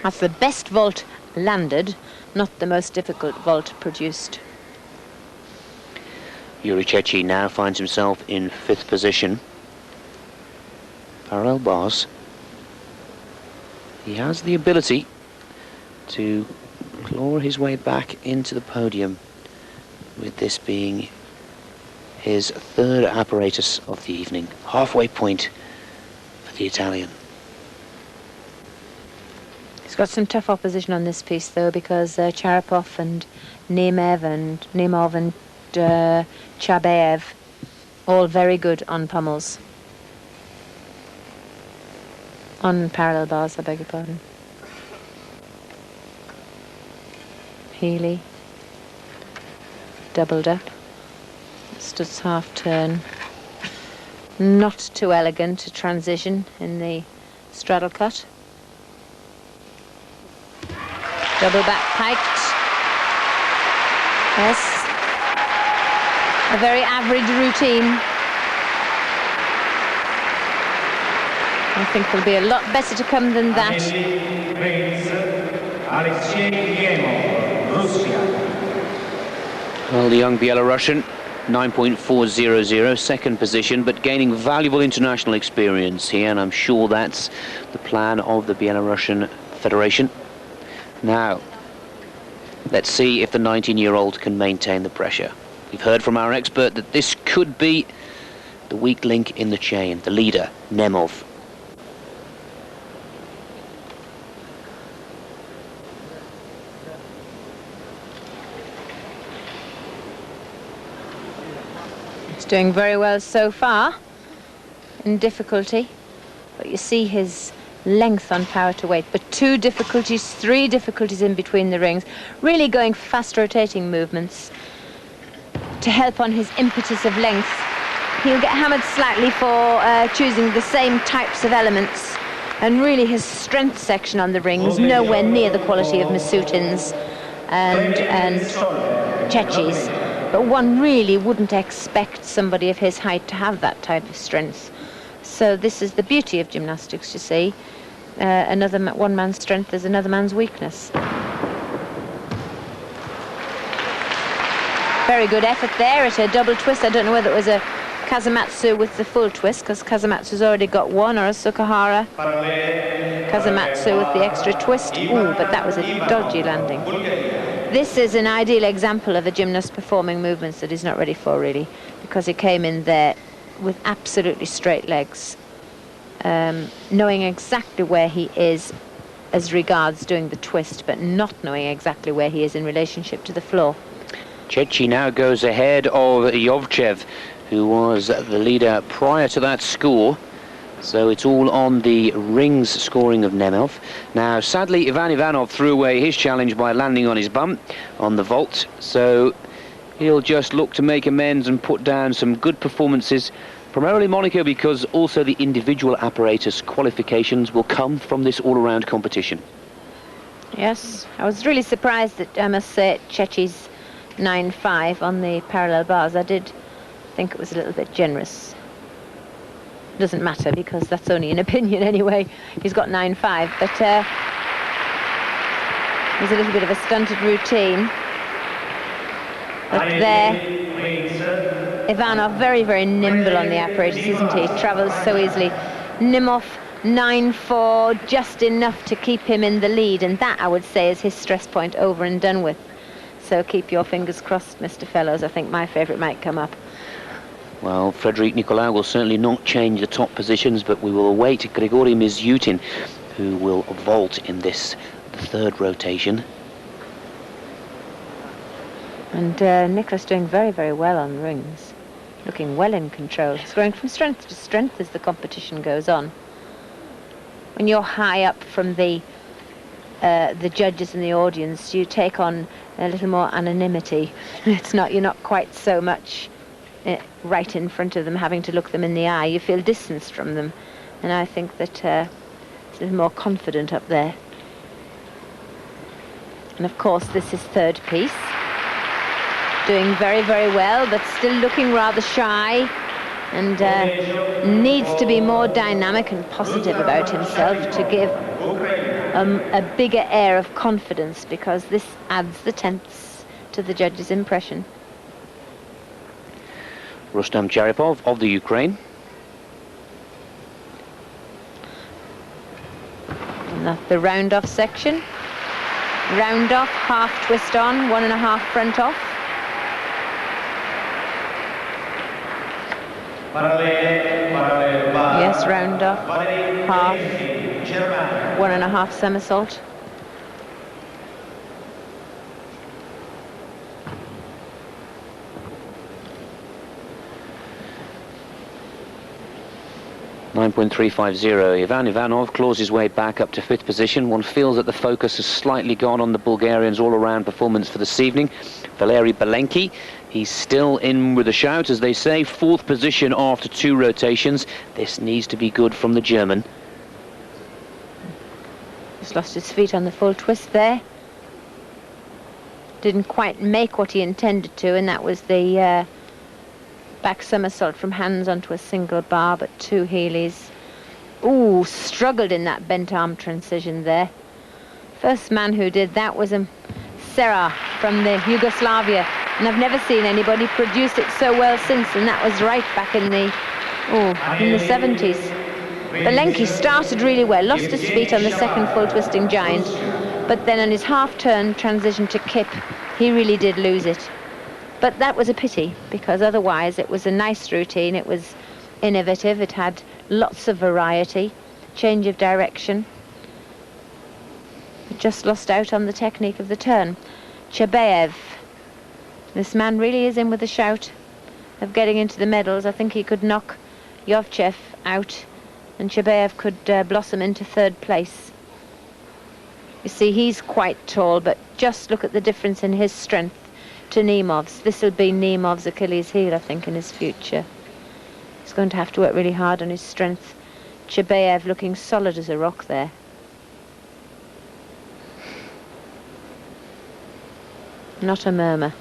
B: That's the best vault landed, not the most difficult vault produced.
A: Yuri Chechi now finds himself in 5th position. Parallel bars. He has the ability to claw his way back into the podium, with this being his 3rd apparatus of the evening. Halfway point for the Italian.
B: He's got some tough opposition on this piece, though, because Charapov and Nemov and Chabayev, all very good on pommels. On parallel bars, I beg your pardon. Healy, doubled up, Stutz half turn. Not too elegant a transition in the straddle cut. Double back piked. Yes, a very average routine. I think there'll be a lot better to come than that.
A: Well, the young Belarusian, 9.400, 2nd position, but gaining valuable international experience here, and I'm sure that's the plan of the Belarusian Federation. Now, let's see if the 19-year-old can maintain the pressure. We've heard from our expert that this could be the weak link in the chain, the leader, Nemov.
B: Doing very well so far, in difficulty, but you see his length on power to weight, but 2 difficulties, 3 difficulties in between the rings, really going fast rotating movements to help on his impetus of length. He'll get hammered slightly for choosing the same types of elements, and really his strength section on the rings nowhere near the quality of Mizutin's and Chechi's. But one really wouldn't expect somebody of his height to have that type of strength. So this is the beauty of gymnastics, you see. One man's strength is another man's weakness. Very good effort there at a double twist. I don't know whether it was a Kazumatsu with the full twist, because Kazumatsu's already got one, or a Sukahara Kazumatsu with the extra twist. Ooh, but that was a dodgy landing. This is an ideal example of a gymnast performing movements that he's not ready for, really, because he came in there with absolutely straight legs, knowing exactly where he is as regards doing the twist, but not knowing exactly where he is in relationship to the floor.
A: Chechi now goes ahead of Yovchev, who was the leader prior to that score. So it's all on the rings scoring of Nemov. Now, sadly, Ivan Ivanov threw away his challenge by landing on his bum on the vault. So he'll just look to make amends and put down some good performances. Primarily Monaco, because also the individual apparatus qualifications will come from this all-around competition.
B: Yes, I was really surprised that, I must say, Chechi's 9.5 on the parallel bars. I did think it was a little bit generous. Doesn't matter, because that's only an opinion anyway. He's got 9.5, but there's a little bit of a stunted routine. But there, Ivanov very, very nimble on the apparatus, isn't he? Travels so easily. Nemov 9.4, just enough to keep him in the lead, and that, I would say, is his stress point over and done with. So keep your fingers crossed, Mr. Fellows. I think my favourite might come up.
A: Well, Frederic Nicolau will certainly not change the top positions, but we will await Grigory Mizyutin, who will vault in this third rotation. And
B: Nicolas doing very, very well on rings. Looking well in control. He's growing from strength to strength as the competition goes on. When you're high up from the judges and the audience, you take on a little more anonymity. You're not quite so much right in front of them, having to look them in the eye. You feel distanced from them, and I think that it's a little more confident up there. And of course, this is third piece. Doing very, very well, but still looking rather shy, and needs to be more dynamic and positive about himself to give a bigger air of confidence, because this adds the tenths to the judge's impression.
A: Rustam Charipov of the Ukraine.
B: And that's the round-off section. Round-off, half twist on, 1.5 front off. Yes, round-off, half, 1.5 somersault. .350. Ivan Ivanov claws his way back up to 5th position. One feels that the focus has slightly gone on the Bulgarians' all-around performance for this evening. Valery Belenki, he's still in with a shout, as they say. 4th position after 2 rotations. This needs to be good from the German. He's lost his feet on the full twist there. Didn't quite make what he intended to, and that was the back somersault from hands onto a single bar, but 2 Heelys. Ooh, struggled in that bent arm transition there. First man who did that was Serra from the Yugoslavia, and I've never seen anybody produce it so well since, and that was right back in the 70s. Belenki started really well, lost his feet on the second full twisting giant, but then on his half turn transition to kip, he really did lose it. But that was a pity, because otherwise it was a nice routine. It was innovative. It had lots of variety, change of direction. It just lost out on the technique of the turn. Chabayev. This man really is in with a shout of getting into the medals. I think he could knock Yovchev out, and Chabayev could blossom into 3rd place. You see, he's quite tall, but just look at the difference in his strength to Nemov's. This will be Nemov's Achilles heel, I think, in his future. He's going to have to work really hard on his strength. Chabayev looking solid as a rock there. Not a murmur.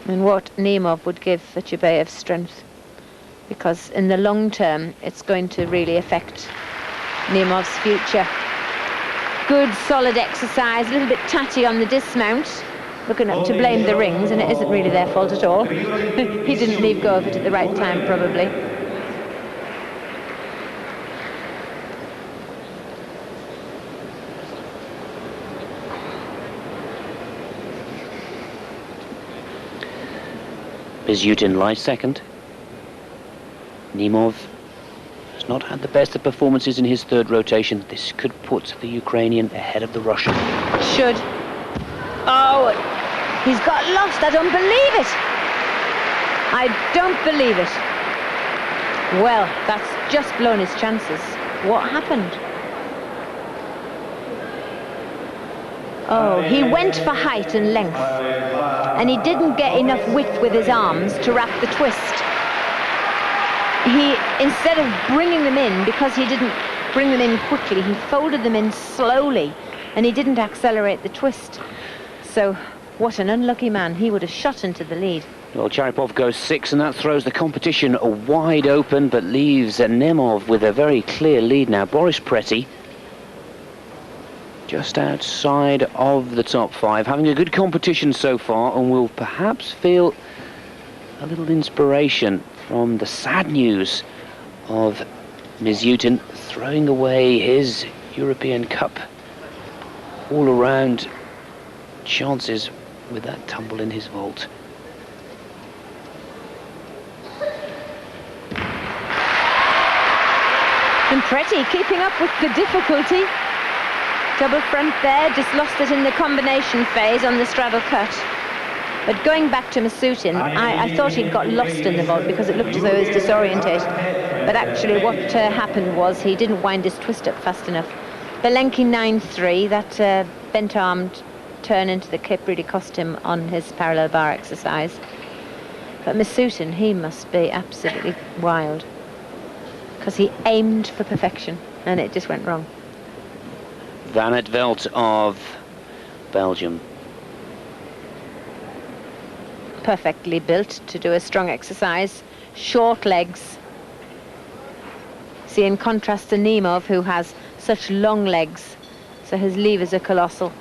B: And what Nemov would give for Chubaev's strength, because in the long term it's going to really affect Nemov's future. Good solid exercise, a little bit tatty on the dismount, looking up to blame the rings, and it isn't really their fault at all. He didn't leave go of it at the right time, probably.
A: Mizutin lies second. Nemov has not had the best of performances in his third rotation. This could put the Ukrainian ahead of the Russian.
B: Should. Oh, he's got lost. I don't believe it. I don't believe it. Well, that's just blown his chances. What happened? Oh, he went for height and length, and he didn't get enough width with his arms to wrap the twist. He, instead of bringing them in, because he didn't bring them in quickly, he folded them in slowly, and he didn't accelerate the twist. So, what an unlucky man. He would have shot into the lead.
A: Well, Charipov goes 6, and that throws the competition wide open, but leaves Nemov with a very clear lead now. Boris Preti, just outside of the top 5, having a good competition so far, and will perhaps feel a little inspiration from the sad news of Mizutin throwing away his European Cup all-around chances with that tumble in his vault.
B: And Preti keeping up with the difficulty. Double front there, just lost it in the combination phase on the straddle cut. But going back to Mizutin, I thought he'd got lost in the vault because it looked as though he was disorientated. But actually what happened was he didn't wind his twist up fast enough. Belenki 9-3, that bent-armed turn into the kip really cost him on his parallel bar exercise. But Mizutin, he must be absolutely wild, because he aimed for perfection and it just went wrong.
A: Van het Veld of Belgium.
B: Perfectly built to do a strong exercise. Short legs. See, in contrast to Nemov, who has such long legs, so his levers are colossal.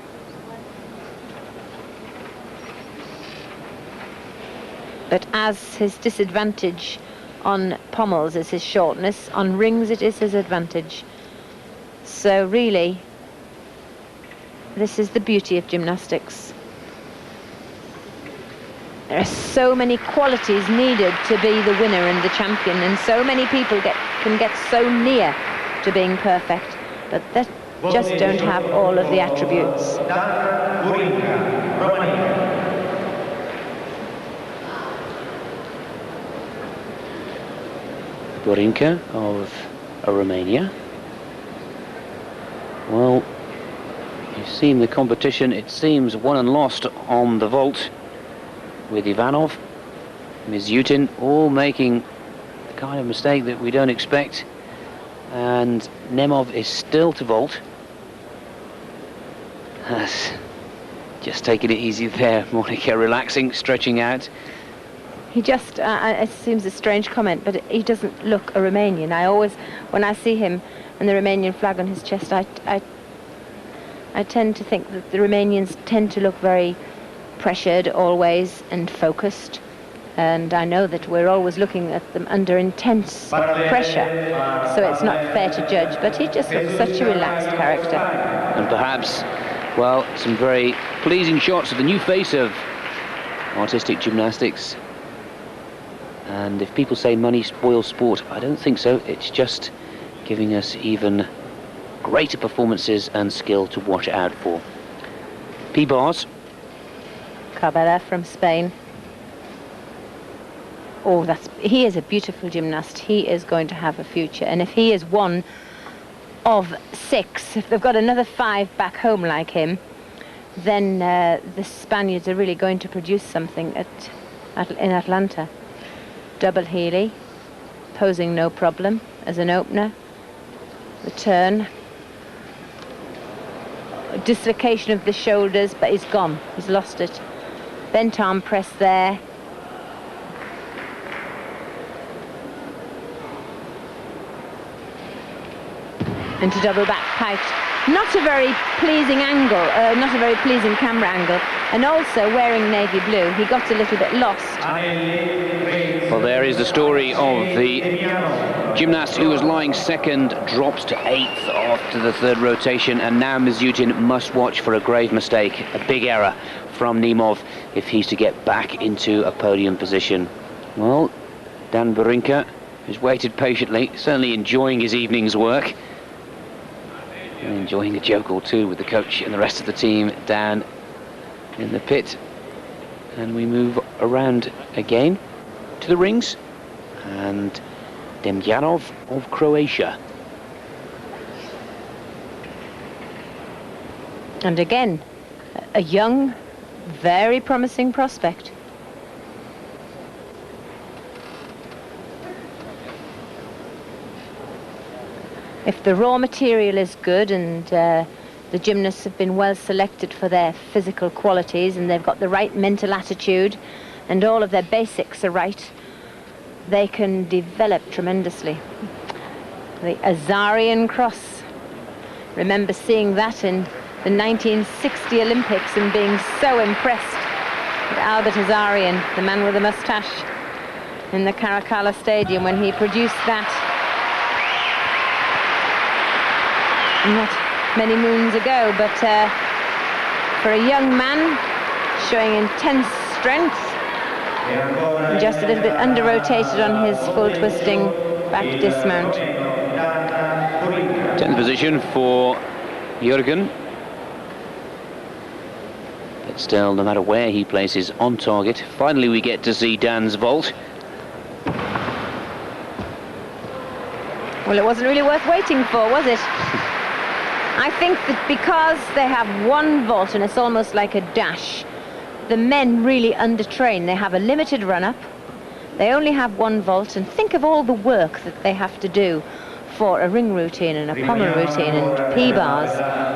B: But as his disadvantage on pommels is his shortness, on rings it is his advantage. So really, this is the beauty of gymnastics. There are so many qualities needed to be the winner and the champion, and so many people can get so near to being perfect, but they just don't have all of the attributes.
A: Gorinka of Romania. Well, you've seen the competition. It seems won and lost on the vault, with Ivanov, Mizutin, all making the kind of mistake that we don't expect. And Nemov is still to vault. Just taking it easy there, Monica, relaxing, stretching out.
B: He just, it seems a strange comment, but he doesn't look a Romanian. I always, when I see him and the Romanian flag on his chest, I tend to think that the Romanians tend to look very pressured always and focused. And I know that we're always looking at them under intense pressure, so it's not fair to judge, but he just looks such a relaxed character.
A: And perhaps, well, some very pleasing shots of the new face of artistic gymnastics. And if people say money spoils sport, I don't think so. It's just giving us even greater performances and skill to watch out for. P-bars.
B: Cabela from Spain. Oh, he is a beautiful gymnast. He is going to have a future. And if he is one of 6, if they've got another 5 back home like him, then the Spaniards are really going to produce something in Atlanta. Double Healy, posing no problem as an opener. The turn. Dislocation of the shoulders, but he's gone. He's lost it. Bent arm press there. into double back pike. Not a very pleasing angle, not a very pleasing camera angle, and also wearing navy blue, he got a little bit lost.
A: Well, there is the story of the gymnast who was lying second, drops to 8th after the third rotation, and now Mizutin must watch for a grave mistake, a big error from Nemov if he's to get back into a podium position. Well, Dan Barinka has waited patiently, certainly enjoying his evening's work. And enjoying a joke or two with the coach and the rest of the team down in the pit. And we move around again to the rings. And Demjanov of Croatia.
B: And again, a young, very promising prospect. If the raw material is good and the gymnasts have been well selected for their physical qualities and they've got the right mental attitude and all of their basics are right, they can develop tremendously. The Azarian cross. Remember seeing that in the 1960 Olympics and being so impressed with Albert Azarian, the man with the moustache, in the Caracalla Stadium when he produced that not many moons ago, but for a young man showing intense strength, and just a little bit under-rotated on his full twisting back dismount.
A: 10th position for Jürgen. But still, no matter where he places on target, finally we get to see Dan's vault.
B: Well, it wasn't really worth waiting for, was it? I think that because they have one vault and it's almost like a dash, the men really undertrain. They have a limited run-up, they only have one vault, and think of all the work that they have to do for a ring routine and a pommel routine and P-bars.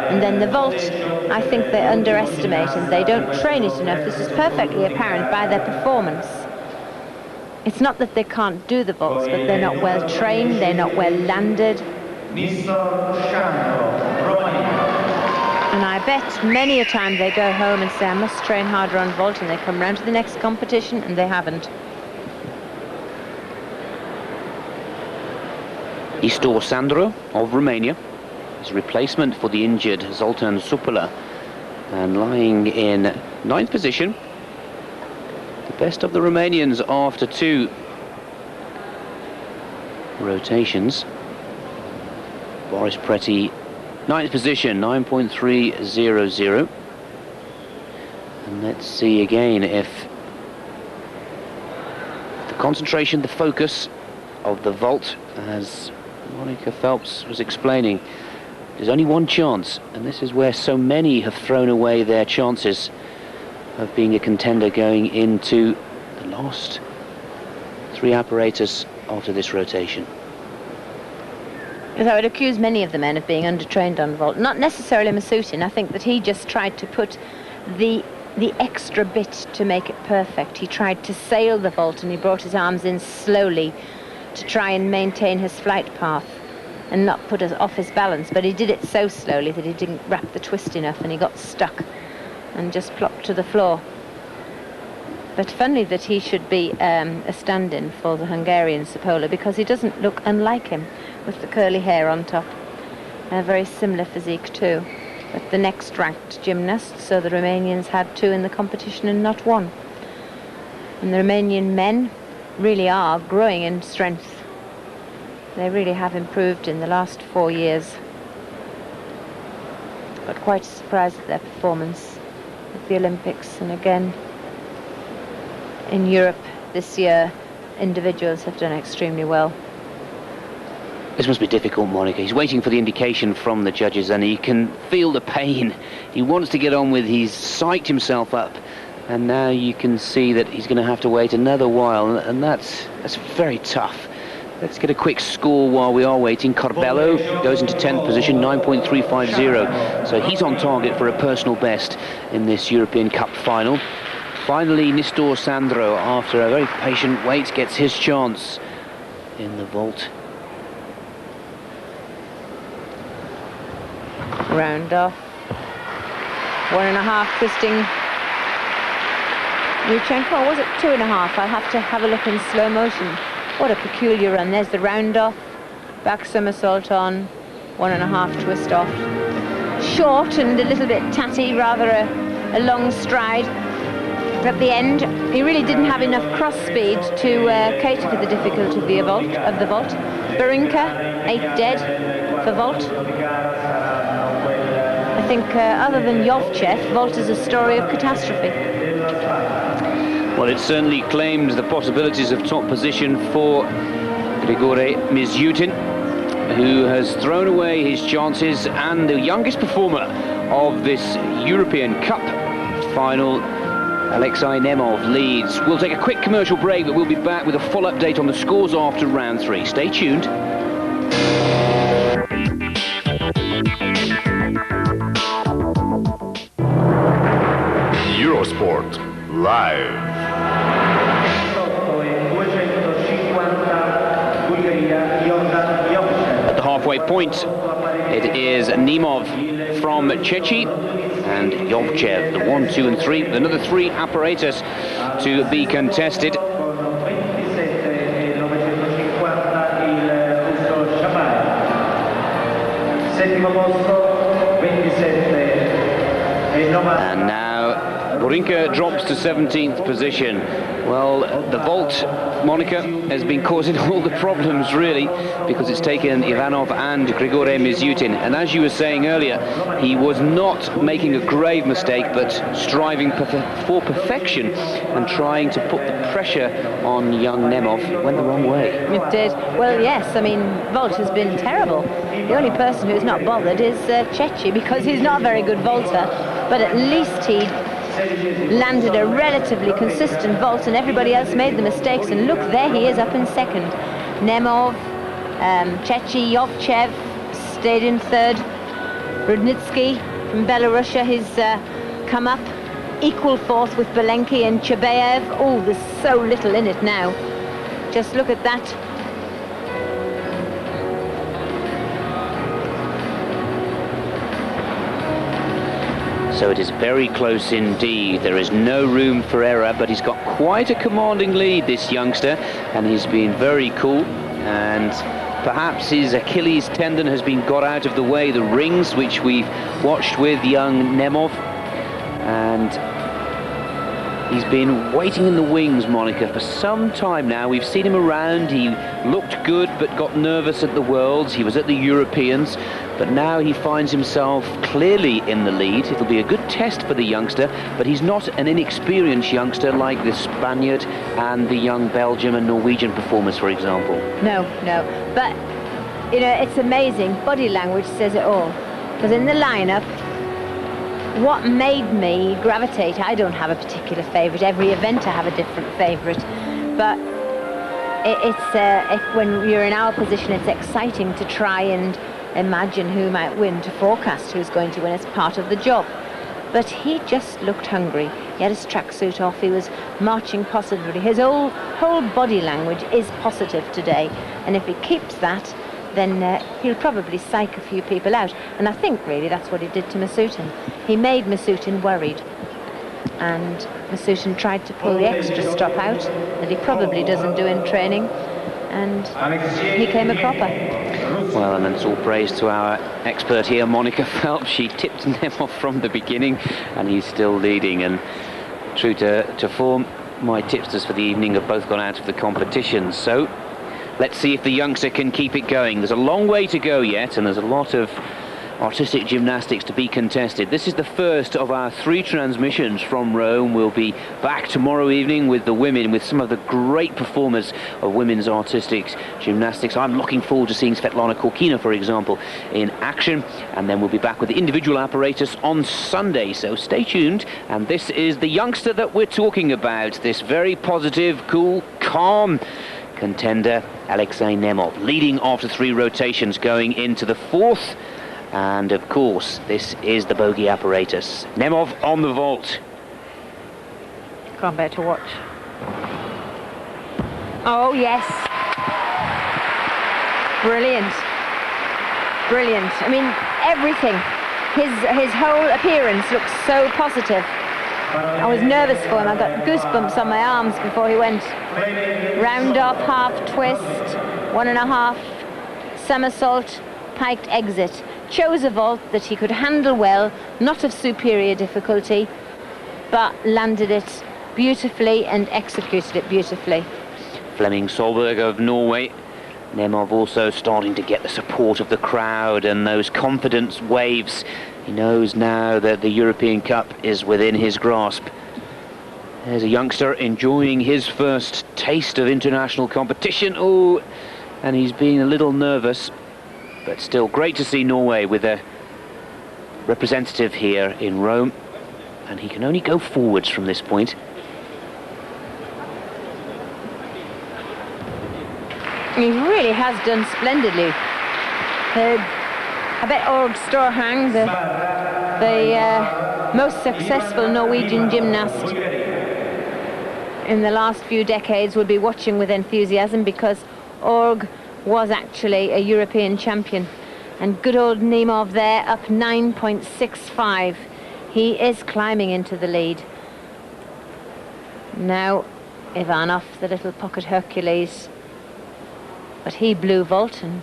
B: And then the vault, I think they underestimate and they don't train it enough. This is perfectly apparent by their performance. It's not that they can't do the vaults, but they're not well trained, they're not well landed. And I bet many a time they go home and say, I must train harder on vault, and they come round to the next competition and they haven't.
A: Istor Sandro of Romania, his replacement for the injured Zoltan Supula, and lying in 9th position. The best of the Romanians after 2 rotations. Boris Preti, 9th position, 9.300. And let's see again if the concentration, the focus of the vault, as Monica Phelps was explaining, there's only one chance, and this is where so many have thrown away their chances of being a contender going into the last 3 apparatus after this rotation.
B: Because I would accuse many of the men of being undertrained on vault. Not necessarily Mizutin. I think that he just tried to put the extra bit to make it perfect. He tried to sail the vault and he brought his arms in slowly to try and maintain his flight path and not put us off his balance. But he did it so slowly that he didn't wrap the twist enough and he got stuck and just plopped to the floor. But funny that he should be a stand-in for the Hungarian Sopola, because he doesn't look unlike him with the curly hair on top. A very similar physique too. But the next ranked gymnast, so the Romanians had 2 in the competition and not 1. And the Romanian men really are growing in strength. They really have improved in the last 4 years. But quite surprised at their performance at the Olympics, and again in Europe this year individuals have done extremely well.
A: This must be difficult, Monica. He's waiting for the indication from the judges and he can feel the pain. He wants to get on with, he's psyched himself up, and now you can see that he's going to have to wait another while, and that's very tough. Let's get a quick score while we are waiting. Corbello goes into 10th position, 9.350. So he's on target for a personal best in this European Cup final. Finally, Nistor Sandro, after a very patient wait, gets his chance in the vault.
B: Round off. 1.5 twisting. Yurchenko, or was it 2.5? I'll have to have a look in slow motion. What a peculiar run. There's the round off. Back somersault on. 1.5 twist off. Short and a little bit tatty, rather a long stride. At the end, he really didn't have enough cross speed to cater for the difficulty of the vault. Barinka, 8 dead for vault. I think other than Yovchev, vault is a story of catastrophe.
A: Well, it certainly claims the possibilities of top position for Grigory Mizutin, who has thrown away his chances, and the youngest performer of this European Cup final, Alexei Nemov, leads. We'll take a quick commercial break, but we'll be back with a full update on the scores after round 3. Stay tuned.
D: Eurosport Live.
A: At the halfway point, it is Nemov from Chechi and Yovchev, the 1, 2 and 3, with another 3 apparatus to be contested. And now Barinka drops to 17th position. Well, the vault, Monica, has been causing all the problems, really, because it's taken Ivanov and Grigory Mizutin. And as you were saying earlier, he was not making a grave mistake, but striving for perfection and trying to put the pressure on young Nemov. It went the wrong way.
B: It did. Well, yes, I mean, vault has been terrible. The only person who's not bothered is Chechi, because he's not a very good vaulter, but at least he landed a relatively consistent vault, and everybody else made the mistakes. And look, there he is up in second. Nemov, Chechi, Yovchev stayed in third. Rudnitsky from Belarusia, he's come up. Equal fourth with Belenki and Chebayev. Oh, there's so little in it now. Just look at that.
A: So it is very close indeed. There is no room for error, but he's got quite a commanding lead, this youngster, and he's been very cool. And perhaps his Achilles tendon has been got out of the way, the rings, which we've watched with young Nemov. And he's been waiting in the wings, Monica, for some time now. We've seen him around. He looked good, but got nervous at the Worlds. He was at the Europeans. But now he finds himself clearly in the lead. It'll be a good test for the youngster, but he's not an inexperienced youngster like the Spaniard and the young Belgium and Norwegian performers, for example.
B: No. But, you know, it's amazing. Body language says it all. Because in the lineup, what made me gravitate, I don't have a particular favourite. Every event I have a different favourite. But when you're in our position, it's exciting to try and imagine who might win, to forecast who's going to win. It's part of the job. But he just looked hungry. He had his tracksuit off. He was marching positively. His whole body language is positive today. And if he keeps that, then he'll probably psych a few people out. And I think really that's what he did to Mizutin. He made Mizutin worried. And Mizutin tried to pull the extra stop out that he probably doesn't do in training. And he came a cropper.
A: Well, and it's all praise to our expert here, Monica Phelps. She tipped Nemov from the beginning, and he's still leading. And true to form, my tipsters for the evening have both gone out of the competition. So let's see if the youngster can keep it going. There's a long way to go yet, and there's a lot of artistic gymnastics to be contested. This is the first of our 3 transmissions from Rome. We'll be back tomorrow evening with the women, with some of the great performers of women's artistic gymnastics. I'm looking forward to seeing Svetlana Korkina, for example, in action. And then we'll be back with the individual apparatus on Sunday. So stay tuned. And this is the youngster that we're talking about. This very positive, cool, calm contender, Alexei Nemov, leading after 3 rotations, going into the 4th. And of course, this is the bogey apparatus. Nemov on the vault.
B: Can't bear to watch. Oh, yes. Brilliant. Brilliant. I mean, everything. his whole appearance looks so positive. I was nervous for him. I got goosebumps on my arms before he went. Round off, half twist, 1.5, somersault, piked exit. Chose a vault that he could handle well, not of superior difficulty, but landed it beautifully and executed it beautifully.
A: Flemming Solberg of Norway. Nemov also starting to get the support of the crowd and those confidence waves. He knows now that the European Cup is within his grasp. There's a youngster enjoying his first taste of international competition. Oh, and he's being a little nervous, but still great to see Norway with a representative here in Rome. And he can only go forwards from this point.
B: He really has done splendidly. I bet Org Storhang, the most successful Norwegian gymnast in the last few decades, would be watching with enthusiasm, because Org was actually a European champion. And good old Nemov there, up 9.65. He is climbing into the lead. Now Ivanov, the little pocket Hercules. But he blew vault, and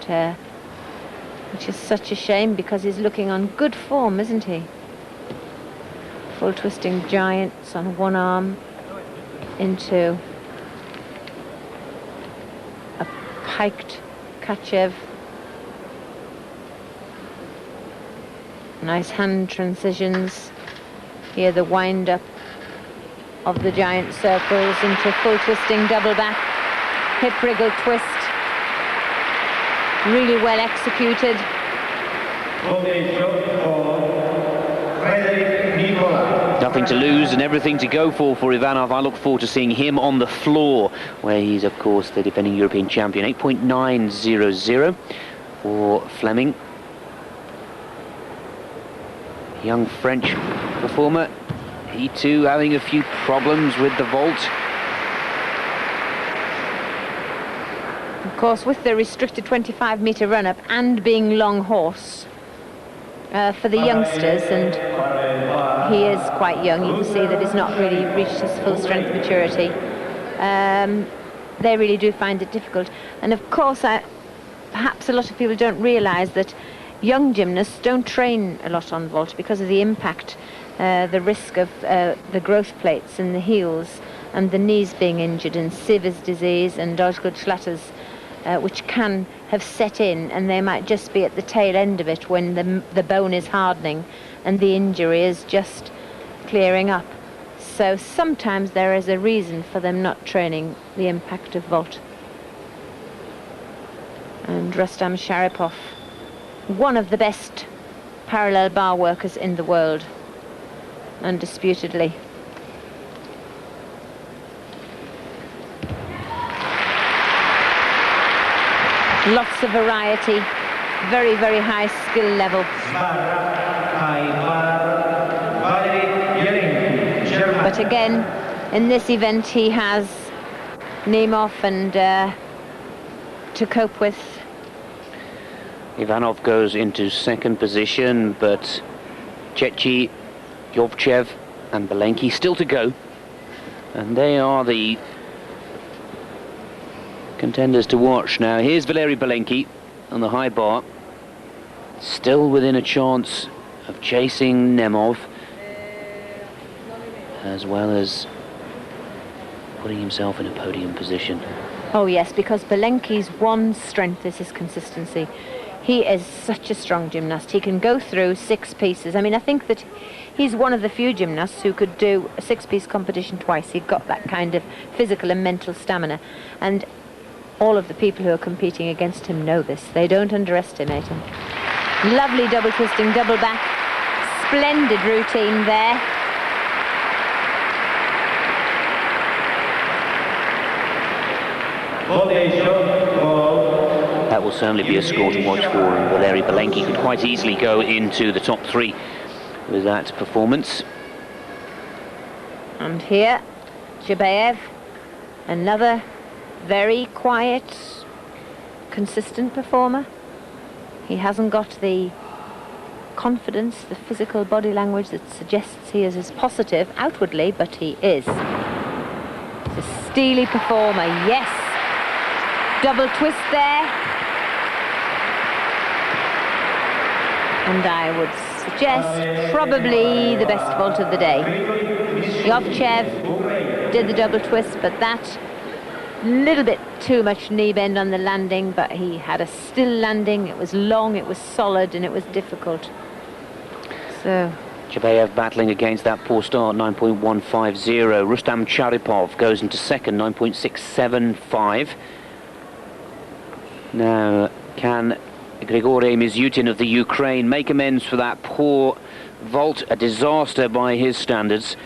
B: which is such a shame, because he's looking on good form, isn't he? Full twisting giants on one arm into a piked Kachev. Nice hand transitions. Here the wind up of the giant circles into full twisting double back, hip wriggle twist. Really well executed.
A: Nothing to lose and everything to go for Ivanov. I look forward to seeing him on the floor, where he's, of course, the defending European champion. 8.900 for Flemming. Young French performer. He too having a few problems with the vault.
B: Of course, with the restricted 25-metre run-up and being long horse for the youngsters, and he is quite young, you can see that he's not really reached his full strength maturity, they really do find it difficult. And of course, perhaps a lot of people don't realise that young gymnasts don't train a lot on vault because of the impact, the risk of the growth plates in the heels and the knees being injured, and Sivers disease and Osgood-Schlatter's, which can have set in, and they might just be at the tail end of it when the bone is hardening and the injury is just clearing up. So sometimes there is a reason for them not training the impact of vault. And Rustam Sharipov, one of the best parallel bar workers in the world, undisputedly. Lots of variety, very, very high skill level. But again, in this event, he has Nemov and to cope with.
A: Ivanov goes into second position, but Chechi, Yovchev and Belenki still to go. And they are the contenders to watch now. Here's Valery Belenki on the high bar, still within a chance of chasing Nemov, as well as putting himself in a podium position.
B: Oh yes, because Belenki's one strength is his consistency. He is such a strong gymnast. He can go through 6 pieces. I mean, I think that he's one of the few gymnasts who could do a 6-piece competition twice. He's got that kind of physical and mental stamina. And all of the people who are competing against him know this. They don't underestimate him. Lovely double twisting, double back. Splendid routine there.
A: That will certainly be a score to watch for, and Valery Belenki could quite easily go into the top 3 with that performance.
B: And here, Jabayev, another very quiet, consistent performer. He hasn't got the confidence, the physical body language that suggests he is as positive outwardly, but he is. He's a steely performer, yes. Double twist there. And I would suggest probably the best vault of the day. Yovchev did the double twist, but that little bit too much knee bend on the landing, but he had a still landing. It was long, it was solid, and it was difficult. So
A: Chabayev battling against that poor start, 9.150. Rustam Charipov goes into second, 9.675. Now, can Grigory Mizyutin of the Ukraine make amends for that poor vault, a disaster by his standards?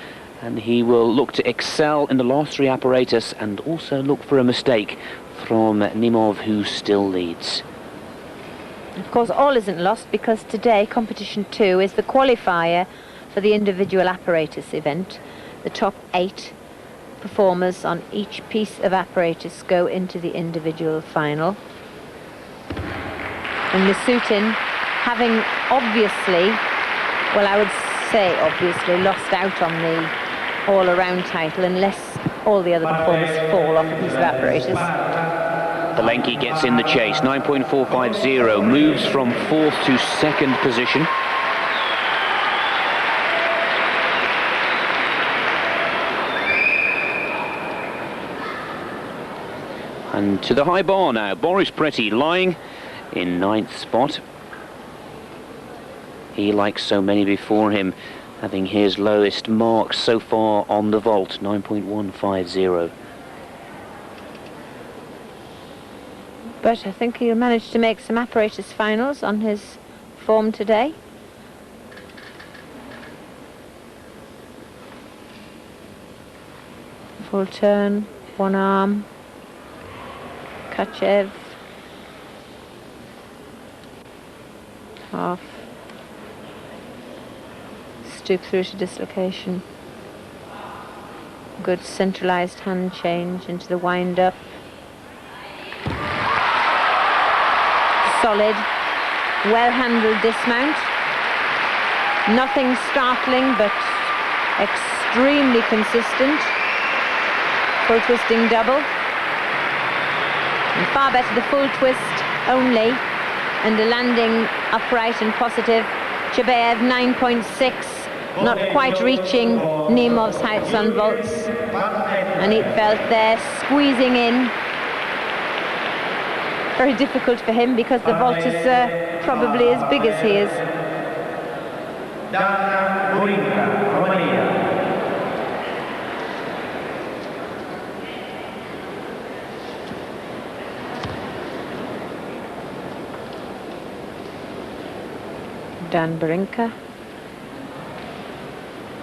A: And he will look to excel in the last three apparatus and also look for a mistake from Nimov, who still leads.
B: of course, all isn't lost, because today competition 2 is the qualifier for the individual apparatus event. The top 8 performers on each piece of apparatus go into the individual final. And Mizyutin, having obviously, well, I would say obviously, lost out on the all-around title unless all the other performers fall off a piece of apparatus.
A: Belenki gets in the chase, 9.450, moves from 4th to 2nd position. And to the high bar now, Boris Preti lying in 9th spot. He, like so many before him, having his lowest marks so far on the vault, 9.150.
B: But I think he'll manage to make some apparatus finals on his form today. Full turn, one arm, Kachev, half, stoop through to dislocation. Good centralized hand change into the wind up. Solid, well-handled dismount. Nothing startling, but extremely consistent. Full twisting double. And far better the full twist only, and a landing upright and positive. Chabayev 9.6, not quite reaching Nimov's heights on vaults. And Eatveld there squeezing in. Very difficult for him because the vault is probably as big as he is. Dan Barinka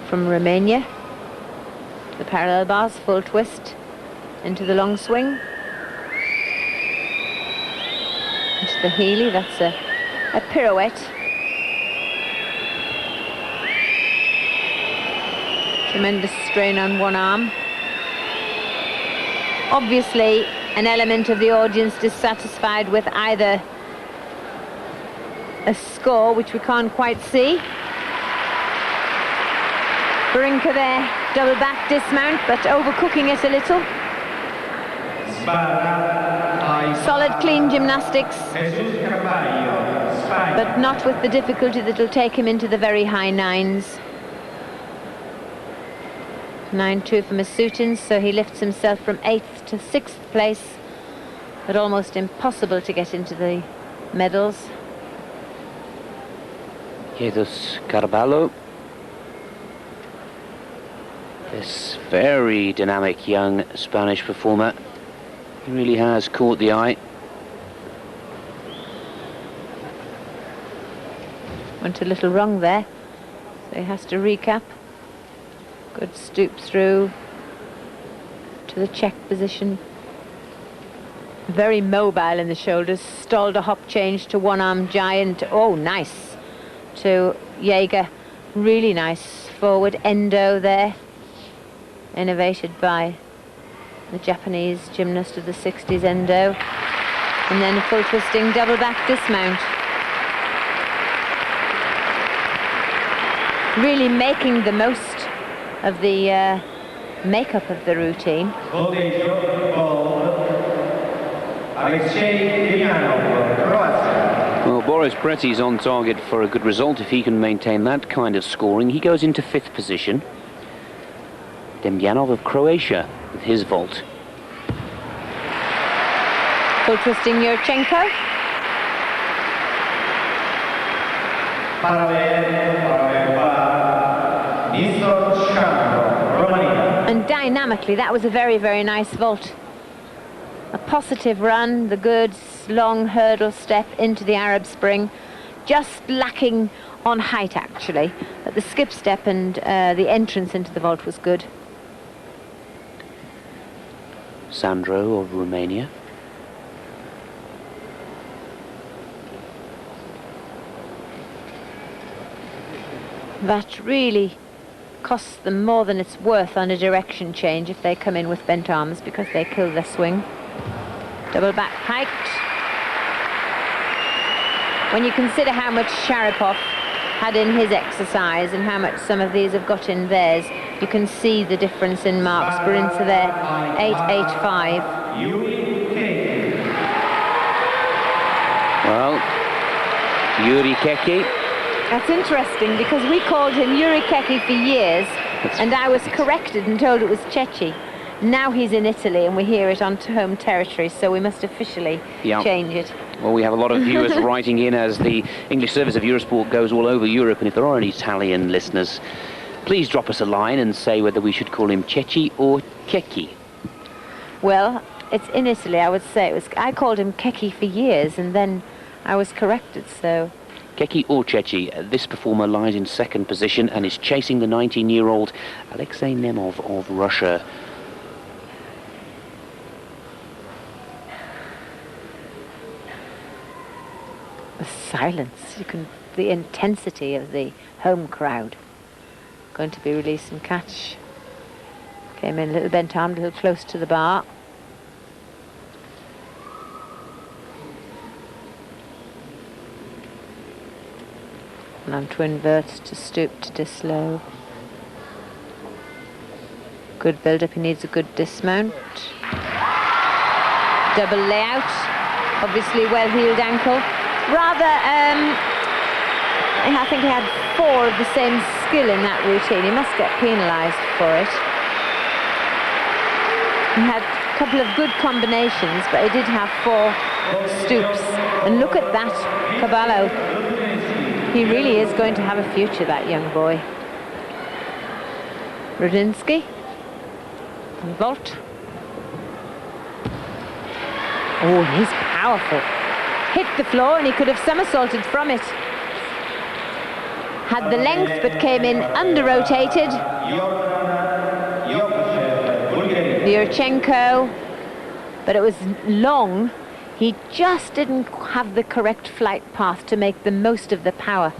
B: from Romania. The parallel bars, full twist into the long swing. Into the Healy, that's a pirouette. Tremendous strain on one arm. Obviously, an element of the audience dissatisfied with either a score, which we can't quite see. Barinka there, double back dismount, but overcooking it a little. Solid, clean gymnastics, but not with the difficulty that will take him into the very high 9s. 9.2 for Mizyutin, so he lifts himself from 8th to 6th place, but almost impossible to get into the medals.
A: Jesus Carvalho. This very dynamic young Spanish performer. He really has caught the eye.
B: Went a little wrong there, so he has to recap. Good stoop through to the check position. Very mobile in the shoulders. Stalled a hop change to one-arm giant. Oh, nice. To Jaeger. Really nice forward endo there. Innovated by the Japanese gymnast of the 60s, endo. And then a full twisting double back dismount. really making the most of the makeup of the routine.
A: Well, Boris Pretty's on target for a good result if he can maintain that kind of scoring. He goes into 5th position. Demjanov of Croatia with his vault.
B: Full twisting Yurchenko. And dynamically, that was a very, very nice vault. A positive run, the good long hurdle step into the Arab Spring, just lacking on height actually, but the skip step and the entrance into the vault was good.
A: Sandro of Romania.
B: That really costs them more than it's worth on a direction change if they come in with bent arms, because they kill their swing. Double back piked. When you consider how much Sharapov had in his exercise and how much some of these have got in theirs, you can see the difference in marks. Barinsa there, 8.85.
A: Well, Yuri Keki.
B: That's interesting, because we called him Yuri Keki for years, and I was corrected and told it was Cecchi. Now he's in Italy, and we hear it on home territory, so we must officially change it.
A: Well, we have a lot of viewers writing in as the English service of Eurosport goes all over Europe, and if there are any Italian listeners, please drop us a line and say whether we should call him Cecchi or Keki.
B: Well, it's in Italy, I would say. I called him Keki for years, and then I was corrected, so...
A: Keki or Cecchi, this performer lies in 2nd position and is chasing the 19-year-old Alexei Nemov of Russia.
B: The silence, the intensity of the home crowd. Going to be release and catch. Came in a little bent arm, a little close to the bar. And to invert, to stoop, to dislow. Good build-up, he needs a good dismount. Double layout, obviously well-heeled ankle. Rather, I think he had 4 of the same skill in that routine. He must get penalised for it. He had a couple of good combinations, but he did have 4 stoops. And look at that, Caballo. He really is going to have a future, that young boy. Rudinsky. And vault. Oh, he's powerful. Hit the floor and he could have somersaulted from it. Had the length but came in under-rotated. Yurchenko. But it was long. He just didn't have the correct flight path to make the most of the power.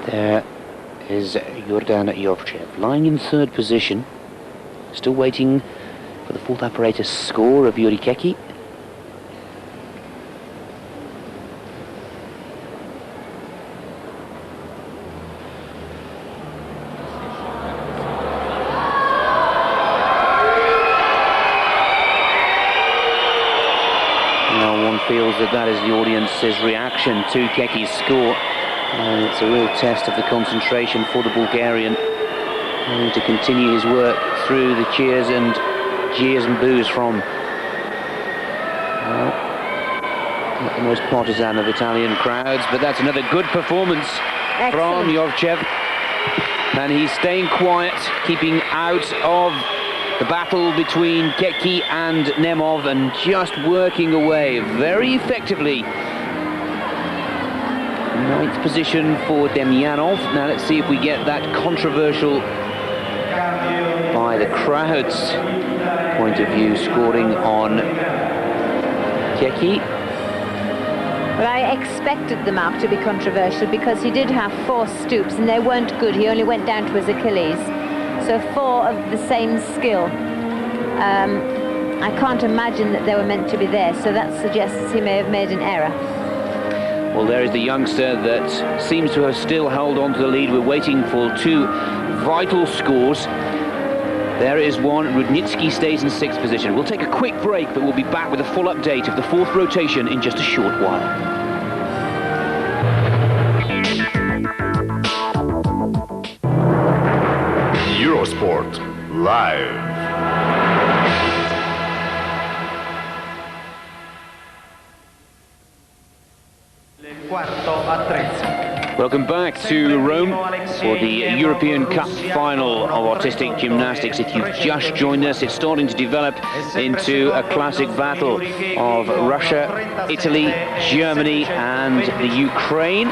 A: There is Yordan Yovchev lying in 3rd position, still waiting for the 4th apparatus score of Yuri Keki. Feels that is the audience's reaction to Keki's score. And it's a real test of the concentration for the Bulgarian, to continue his work through the cheers and jeers and boos from, well, not the most partisan of Italian crowds, but that's another good performance from Yovchev. And he's staying quiet, keeping out of the battle between Keki and Nemov, and just working away very effectively. 9th position for Demjanov. Now let's see if we get that controversial, by the crowd's point of view, scoring on Keki.
B: Well, I expected the mark to be controversial because he did have 4 stoops and they weren't good. He only went down to his Achilles. So 4 of the same skill. I can't imagine that they were meant to be there, so that suggests he may have made an error.
A: Well, there is the youngster that seems to have still held on to the lead. We're waiting for two vital scores. There is one. Rudnitsky stays in 6th position. We'll take a quick break, but we'll be back with a full update of the 4th rotation in just a short while.
D: Eurosport Live.
A: Welcome back to Rome for the European Cup final of artistic gymnastics. If you've just joined us, it's starting to develop into a classic battle of Russia, Italy, Germany and the Ukraine.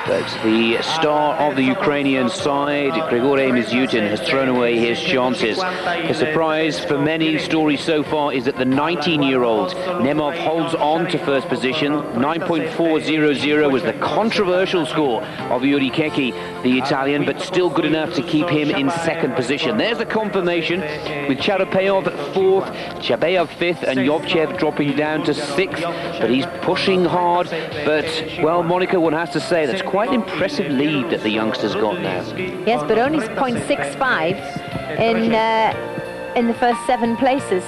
A: But the star of the Ukrainian side, Grigory Mizyutin, has thrown away his chances. The surprise for many stories so far is that the 19-year-old Nemov holds on to first position. 9.400 was the controversial score of Yuri Keki, the Italian, but still good enough to keep him in 2nd position. There's the confirmation, with Charapayov 4th, Chabayev 5th, and Yovchev dropping down to 6th. But he's pushing hard. But, well, Monica, one has to say that's quite an impressive lead that the youngster's got now.
B: Yes, but only 0.65 in the first 7 places.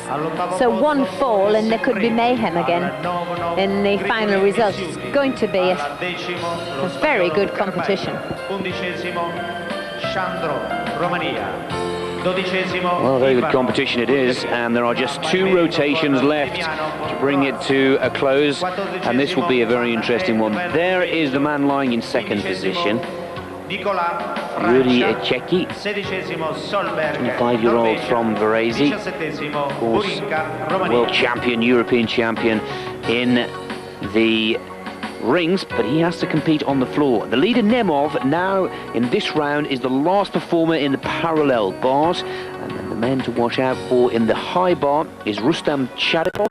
B: So one fall and there could be mayhem again in the final result. It's going to be a very good competition.
A: Well, a very good competition it is, and there are just 2 rotations left to bring it to a close, and this will be a very interesting one. There is the man lying in 2nd position, Yuri Keki, 25-year-old from Varese, of course, world champion, European champion in the rings, but he has to compete on the floor. The leader Nemov now in this round is the last performer in the parallel bars, and then the men to watch out for in the high bar is Rustam Chadikov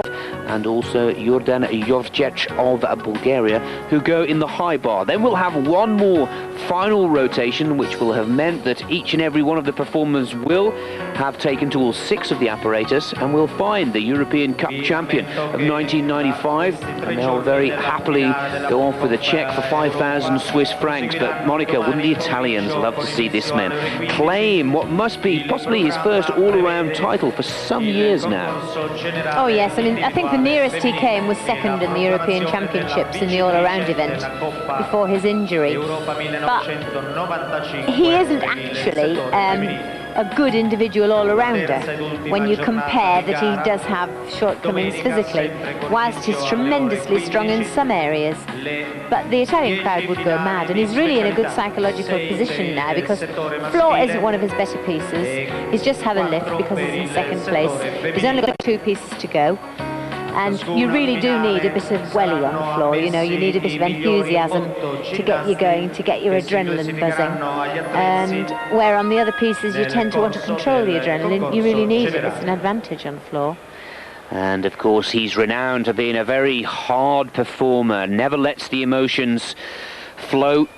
A: and also Jordan Jovchech of Bulgaria, who go in the high bar. Then we'll have one more final rotation, which will have meant that each and every one of the performers will have taken to all 6 of the apparatus, and we'll find the European Cup champion of 1995, and they'll very happily go off with a cheque for 5,000 Swiss francs. But Monica, wouldn't the Italians love to see this man claim what must be possibly his first all-around title for some years now?
B: Oh yes, I mean, I think the nearest he came was 2nd in the European Championships in the all-around event before his injury. But he isn't actually a good individual all-rounder when you compare that he does have shortcomings physically, whilst he's tremendously strong in some areas. But the Italian crowd would go mad, and he's really in a good psychological position now because floor isn't one of his better pieces. He's just had a lift because he's in 2nd place. He's only got 2 pieces to go. And you really do need a bit of welly on the floor, you know, you need a bit of enthusiasm to get you going, to get your adrenaline buzzing. And where on the other pieces you tend to want to control the adrenaline, you really need it. It's an advantage on the floor.
A: And of course he's renowned for being a very hard performer, never lets the emotions flow,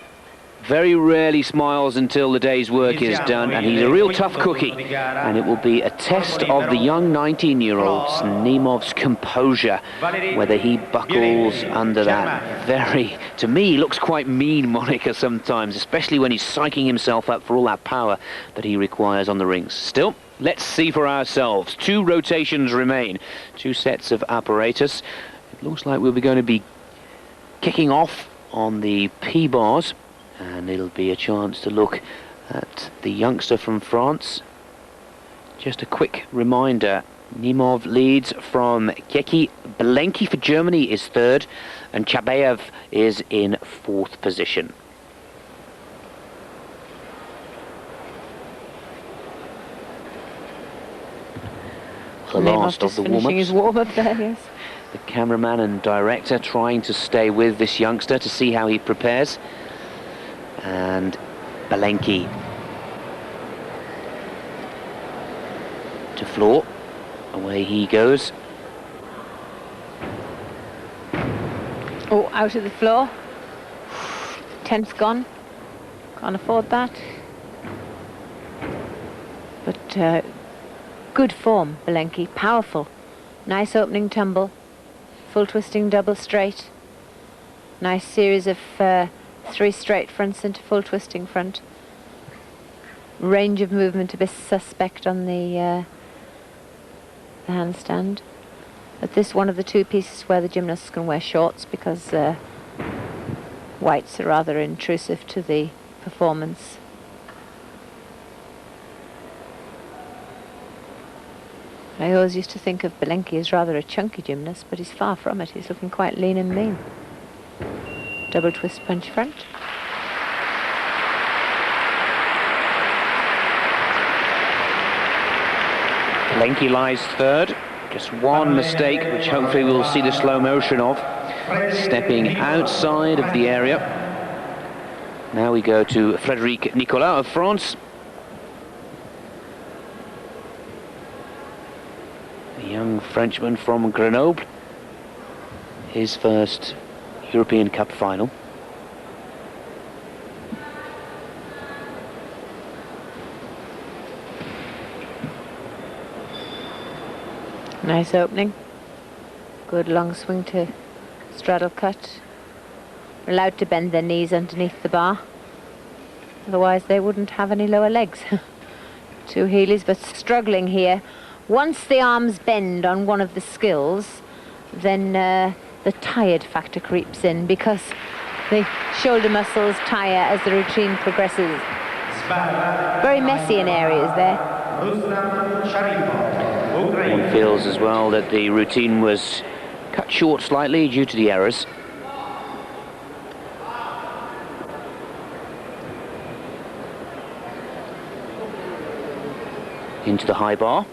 A: very rarely smiles until the day's work is done, and he's a real tough cookie. And it will be a test of the young 19-year-old's Nemov's composure, whether he buckles under that very, to me, looks quite mean, Monica, sometimes, especially when he's psyching himself up for all that power that he requires on the rings. Still, let's see for ourselves. 2 rotations remain, 2 sets of apparatus. It looks like we'll be going to be kicking off on the P-bars, and it'll be a chance to look at the youngster from France. Just a quick reminder, Nemov leads from Keki. Belenki for Germany is 3rd, and Chabayev is in 4th position. The last of the warm-up.
B: Yes.
A: The cameraman and director trying to stay with this youngster to see how he prepares. And Belenki to floor. Away he goes.
B: Oh, out of the floor. 10th gone. Can't afford that. But good form, Belenki. Powerful. Nice opening tumble. Full twisting double straight. Nice series of 3 straight fronts into full twisting front. Range of movement a bit suspect on the handstand. But this one of the 2 pieces where the gymnasts can wear shorts, because whites are rather intrusive to the performance. I always used to think of Belenki as rather a chunky gymnast, but he's far from it. He's looking quite lean and mean. Double twist punch front.
A: Belenki lies third. Just one mistake, which hopefully we'll see the slow motion of. Stepping outside of the area. Now we go to Frédéric Nicolas of France. The young Frenchman from Grenoble. His first European Cup final.
B: Nice opening. Good long swing to straddle cut. Allowed to bend their knees underneath the bar. Otherwise they wouldn't have any lower legs. 2 heelys, but struggling here. Once the arms bend on one of the skills, then the tired factor creeps in, because the shoulder muscles tire as the routine progresses. Very messy in areas there.
A: One feels as well that the routine was cut short slightly due to the errors. Into the high bar.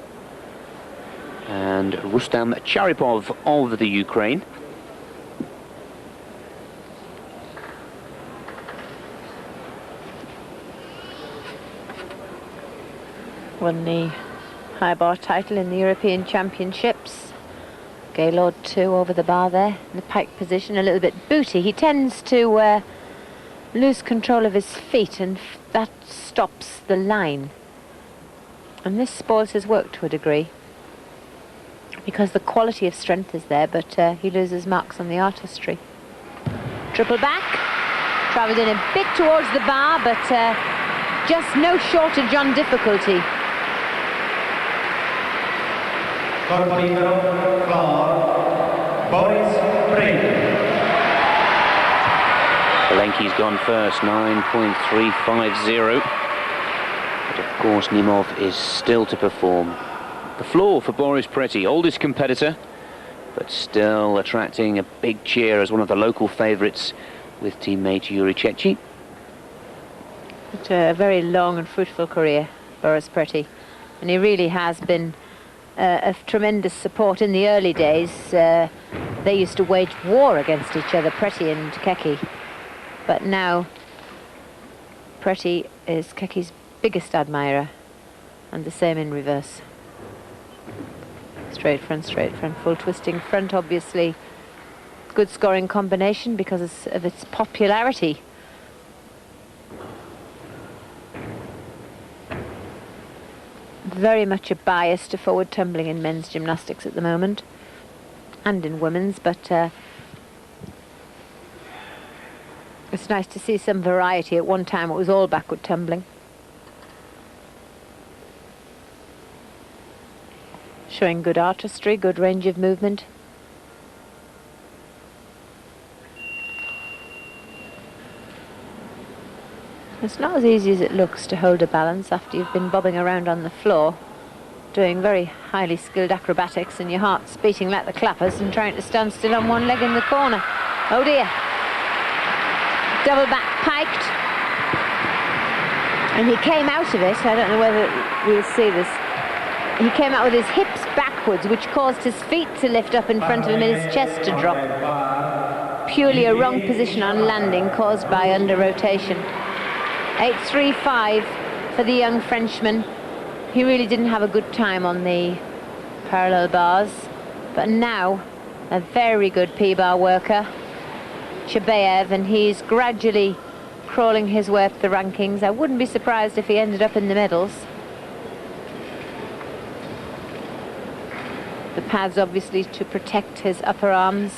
A: And Rustam Charipov of the Ukraine.
B: Won the high bar title in the European Championships. Gaylord 2 over the bar there, in the pike position, a little bit booty. He tends to lose control of his feet, and that stops the line. And this spoils his work to a degree, because the quality of strength is there, but he loses marks on the artistry. Triple back, travelled in a bit towards the bar, but just no shortage on difficulty.
A: Belenki's gone first, 9.350. But of course Nemov is still to perform. The floor for Boris Preti, oldest competitor, but still attracting a big cheer as one of the local favourites with teammate Yuri Chechi.
B: It's a very long and fruitful career, Boris Preti, and he really has been of tremendous support. In the early days, they used to wage war against each other, Preti and Keki, but now Preti is Keki's biggest admirer, and the same in reverse. Straight front, full twisting front, obviously good scoring combination because of its popularity. Very much a bias to forward tumbling in men's gymnastics at the moment, and in women's, but it's nice to see some variety. At one time it was all backward tumbling. Showing good artistry, good range of movement. It's not as easy as it looks to hold a balance after you've been bobbing around on the floor, doing very highly skilled acrobatics, and your heart's beating like the clappers, and trying to stand still on one leg in the corner. Oh dear. Double back piked. And he came out of it, I don't know whether we'll see this, he came out with his hips backwards, which caused his feet to lift up in front of him and his chest to drop. Purely a wrong position on landing caused by under rotation. 8.35 for the young Frenchman. He really didn't have a good time on the parallel bars, but now a very good P-bar worker, Chabayev, and he's gradually crawling his way up the rankings. I wouldn't be surprised if he ended up in the medals. the pads obviously to protect his upper arms.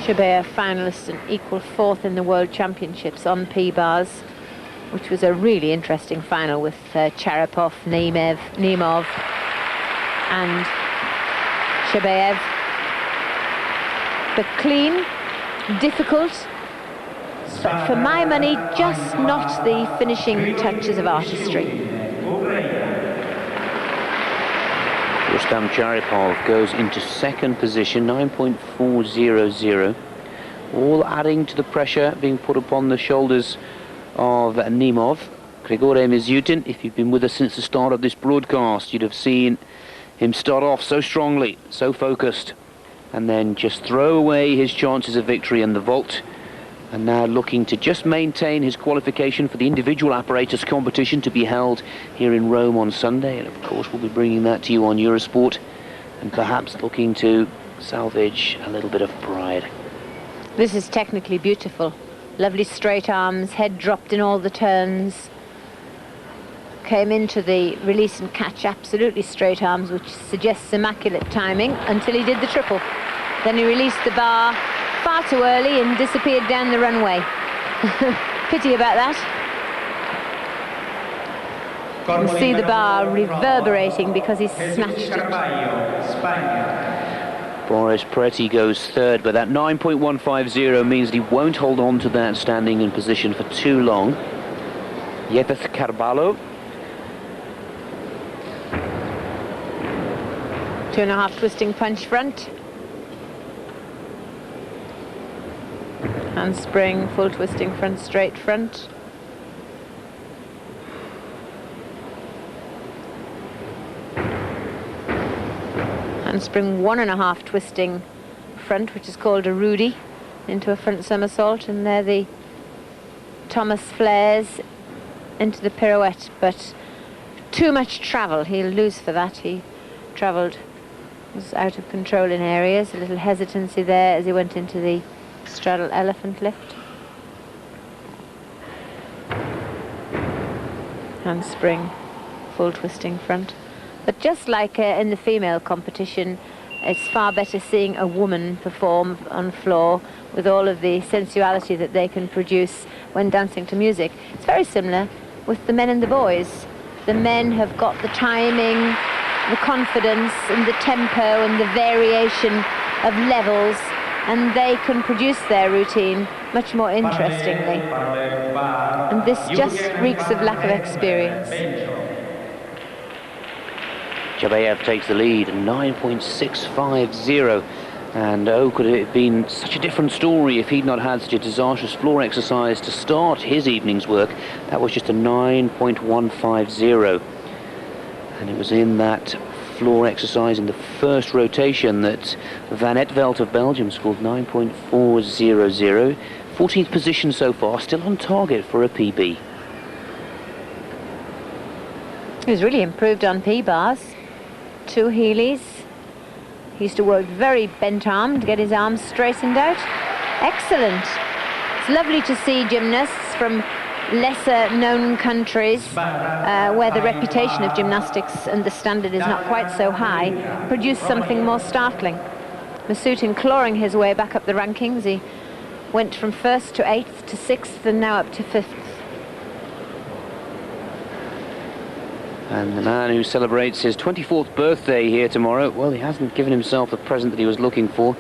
B: Shabayev, finalist and equal 4th in the World Championships on P-bars, which was a really interesting final with Charapov, Nemov and Shabayev. But clean, difficult, but for my money, just not the finishing touches of artistry.
A: Rustam Charipov goes into 2nd position, 9.400, all adding to the pressure being put upon the shoulders of Nemov. Grigore Mizutin, if you've been with us since the start of this broadcast, you'd have seen him start off so strongly, so focused, and then just throw away his chances of victory in the vault. And now looking to just maintain his qualification for the individual apparatus competition to be held here in Rome on Sunday. And of course we'll be bringing that to you on Eurosport, and perhaps looking to salvage a little bit of pride.
B: This is technically beautiful. Lovely straight arms, head dropped in all the turns. Came into the release and catch absolutely straight arms, which suggests immaculate timing, until he did the triple. Then he released the bar far too early and disappeared down the runway. Pity about that. You can see the bar reverberating because he snatched it.
A: Boris Preti goes 3rd, but that 9.150 means that he won't hold on to that standing in position for too long. Yepeth Carballo.
B: 2.5 twisting punch front. Handspring, full twisting front, straight front. Handspring 1.5 twisting front, which is called a Rudy, into a front somersault, and there the Thomas flares into the pirouette, but too much travel. He'll lose for that. He travelled, was out of control in areas, a little hesitancy there as he went into the straddle elephant lift. Handspring, full twisting front. But just like in the female competition, it's far better seeing a woman perform on floor with all of the sensuality that they can produce when dancing to music. It's very similar with the men and the boys. The men have got the timing, the confidence and the tempo and the variation of levels, and they can produce their routine much more interestingly. And this just reeks of lack of experience.
A: Chabayev takes the lead, 9.650. And oh, could it have been such a different story if he'd not had such a disastrous floor exercise to start his evening's work. That was just a 9.150. And it was in that floor exercise in the first rotation that Van Etvelt of Belgium scored 9.400. 14th position so far, still on target for a PB.
B: He was really improved on P-bars. 2 Heelys. He used to work very bent-armed to get his arms straightened out. Excellent. It's lovely to see gymnasts from lesser-known countries where the reputation of gymnastics and the standard is not quite so high produce something more startling. Mizutin clawing his way back up the rankings. He went from 1st to 8th to 6th and now up to 5th.
A: And the man who celebrates his 24th birthday here tomorrow, well, he hasn't given himself the present that he was looking for.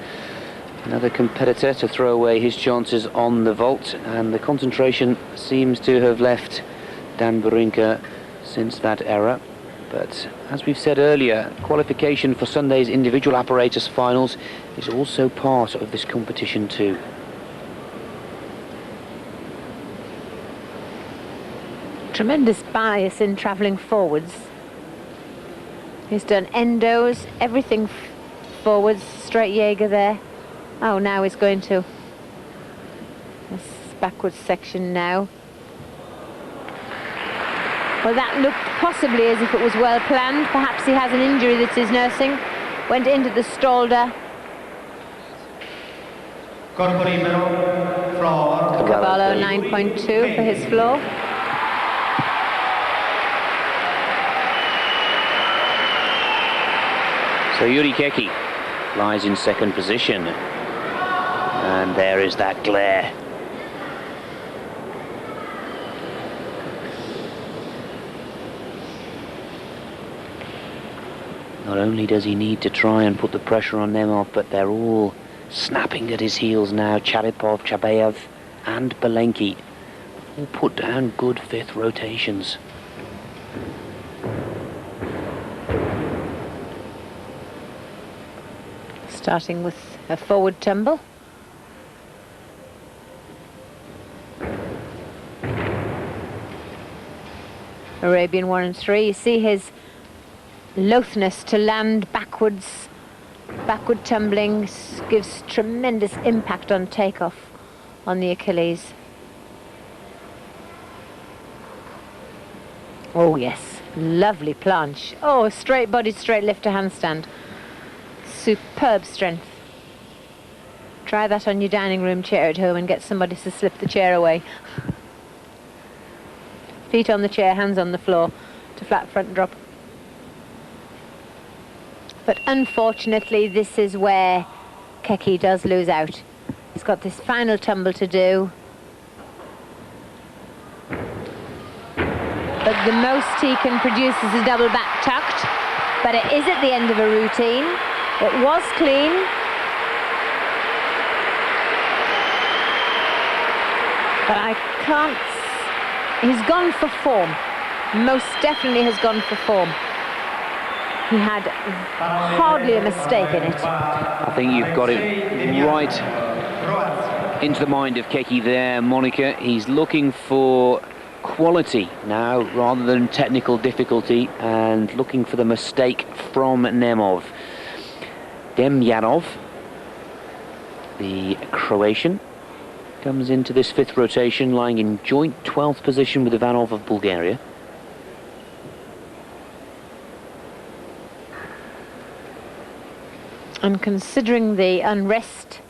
A: Another competitor to throw away his chances on the vault, and the concentration seems to have left Dan Barinka since that era. But as we've said earlier, qualification for Sunday's individual apparatus finals is also part of this competition too.
B: Tremendous bias in travelling forwards. He's done endos, everything forwards, straight Jaeger there. Oh, now he's going to this backwards section now. Well, that looked possibly as if it was well planned. Perhaps he has an injury that he's nursing. Went into the stalder.
E: Corpo libero,
B: Cavallo 9.2 for his floor.
A: So Yuri Keki lies in second position. And there is that glare. Not only does he need to try and put the pressure on Nemov, but they're all snapping at his heels now. Charipov, Chabayev and Belenki all put down good fifth rotations.
B: Starting with a forward tumble. Arabian 1 and 3. You see his loathness to land backwards. Backward tumbling gives tremendous impact on takeoff on the Achilles. Oh yes, lovely planche. Oh, straight body, straight lift to handstand. Superb strength. Try that on your dining room chair at home and get somebody to slip the chair away. Feet on the chair, hands on the floor to flat front drop. But unfortunately, this is where Keki does lose out. He's got this final tumble to do. But the most he can produce is a double back tucked. But it is at the end of a routine. It was clean. But I can't... He's gone for form. Most definitely has gone for form. He had hardly a mistake in it.
A: I think you've got it right into the mind of Keki there, Monica. He's looking for quality now rather than technical difficulty, and looking for the mistake from Nemov. Demjanov, the Croatian, comes into this fifth rotation lying in joint 12th position with Ivanov of Bulgaria.
B: And considering the unrest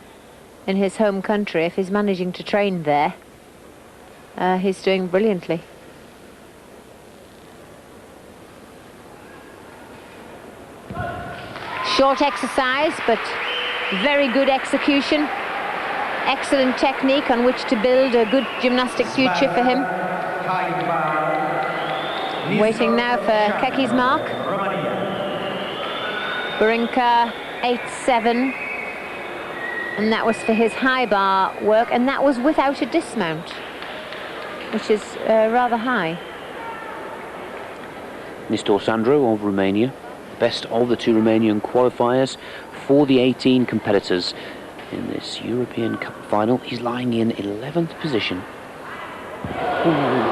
B: in his home country, if he's managing to train there, he's doing brilliantly. Short exercise, but very good execution. Excellent technique on which to build a good gymnastic future for him. Waiting now for Keki's mark. Barinka 8.7, and that was for his high bar work, and that was without a dismount, which is rather high.
A: Nistor Sandro of Romania, best of the two Romanian qualifiers for the 18 competitors in this European Cup final. He's lying in 11th position. Ooh.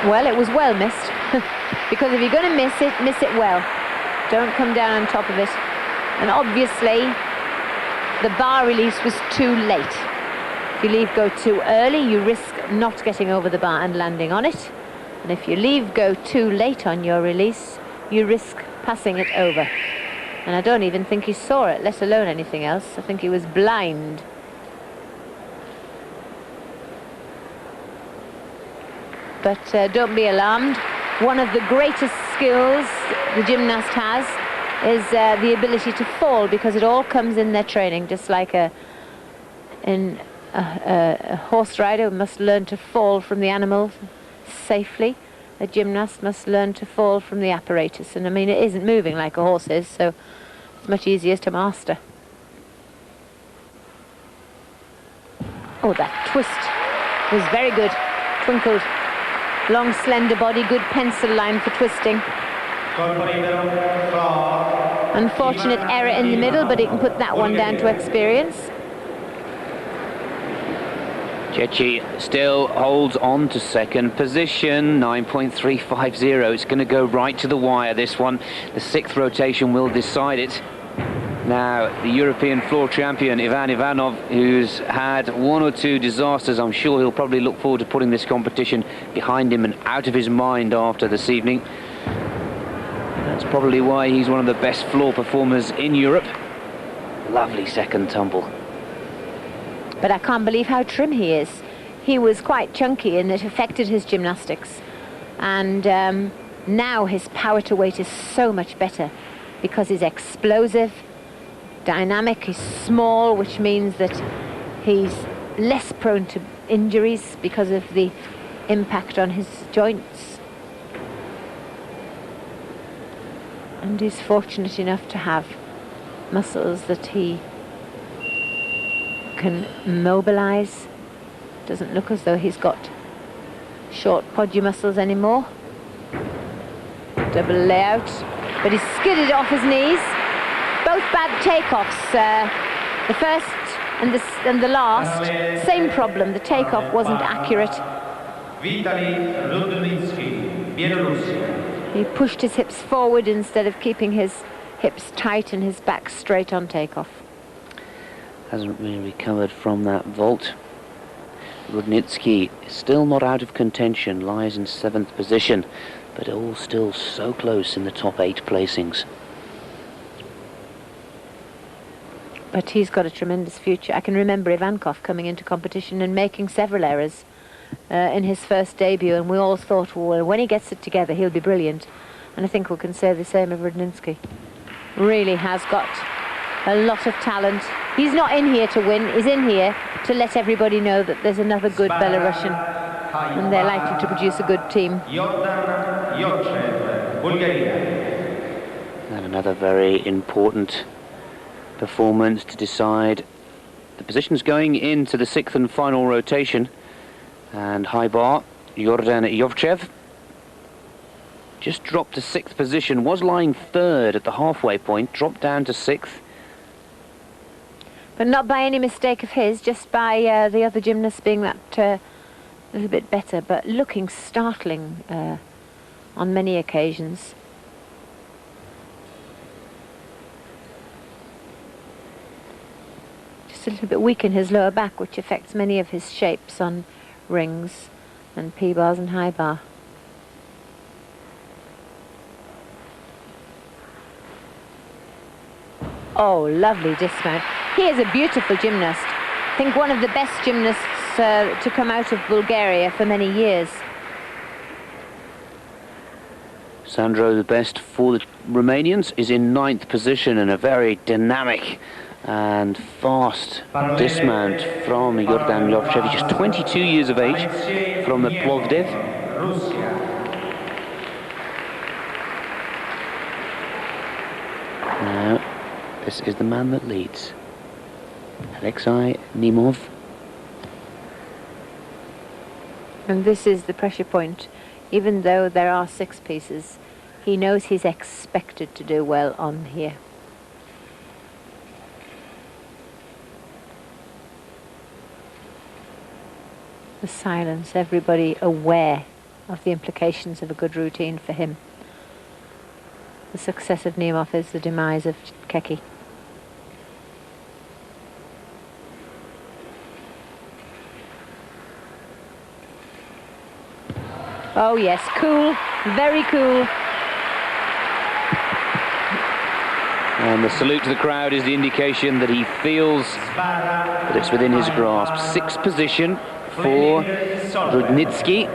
B: Well, it was well missed, because if you're going to miss it well. Don't come down on top of it. And obviously, the bar release was too late. If you leave go too early, you risk not getting over the bar and landing on it. And if you leave go too late on your release, you risk passing it over. And I don't even think he saw it, let alone anything else. I think he was blind. But don't be alarmed. One of the greatest skills the gymnast has is the ability to fall, because it all comes in their training, just like a horse rider must learn to fall from the animal safely. A gymnast must learn to fall from the apparatus. And I mean, it isn't moving like a horse is, so it's much easier to master. Oh, that twist was very good. Twinkled. Long, slender body, good pencil line for twisting. Unfortunate error in the middle, but he can put that one down to experience.
A: Cecchi still holds on to second position, 9.350. It's going to go right to the wire, this one. The sixth rotation will decide it. Now, the European floor champion, Ivan Ivanov, who's had one or two disasters, I'm sure he'll probably look forward to putting this competition behind him and out of his mind after this evening. That's probably why he's one of the best floor performers in Europe. Lovely second tumble.
B: But I can't believe how trim he is. He was quite chunky and it affected his gymnastics. And now his power to weight is so much better because he's explosive, dynamic, he's small, which means that he's less prone to injuries because of the impact on his joints. And he's fortunate enough to have muscles that he can mobilize. Doesn't look as though he's got short podgy muscles anymore. Double layout, but he's skidded off his knees. Both bad takeoffs, the first and the last, same problem, the takeoff wasn't accurate. He pushed his hips forward instead of keeping his hips tight and his back straight on takeoff.
A: Hasn't really recovered from that vault. Rudnitsky is still not out of contention, lies in 7th position, but all still so close in the top 8 placings.
B: But he's got a tremendous future. I can remember Ivankov coming into competition and making several errors in his first debut, and we all thought, well, when he gets it together, he'll be brilliant. And I think we can say the same of Rudnitsky. Really has got a lot of talent. He's not in here to win, he's in here to let everybody know that there's another good Belarusian and they're likely to produce a good team.
A: And another very important performance to decide the positions going into the 6th and final rotation. And high bar, Yordan Yovchev just dropped to 6th position, was lying 3rd at the halfway point, dropped down to 6th.
B: But not by any mistake of his, just by the other gymnasts being that little bit better, but looking startling on many occasions. Just a little bit weak in his lower back, which affects many of his shapes on rings and P-bars and high bar. Oh, lovely dismount. He is a beautiful gymnast. I think one of the best gymnasts to come out of Bulgaria for many years.
A: Sandro, the best for the Romanians, is in 9th position and a very dynamic and fast dismount from Yordan Yovchev, just 22 years of age, from the Plovdiv. Now, this is the man that leads, Alexei Nemov.
B: And this is the pressure point. Even though there are 6 pieces, he knows he's expected to do well on here. The silence, everybody aware of the implications of a good routine for him. The success of Nemov is the demise of Keki. Oh yes, cool, very cool.
A: And the salute to the crowd is the indication that he feels that it's within his grasp. 6th position for Rudnitsky.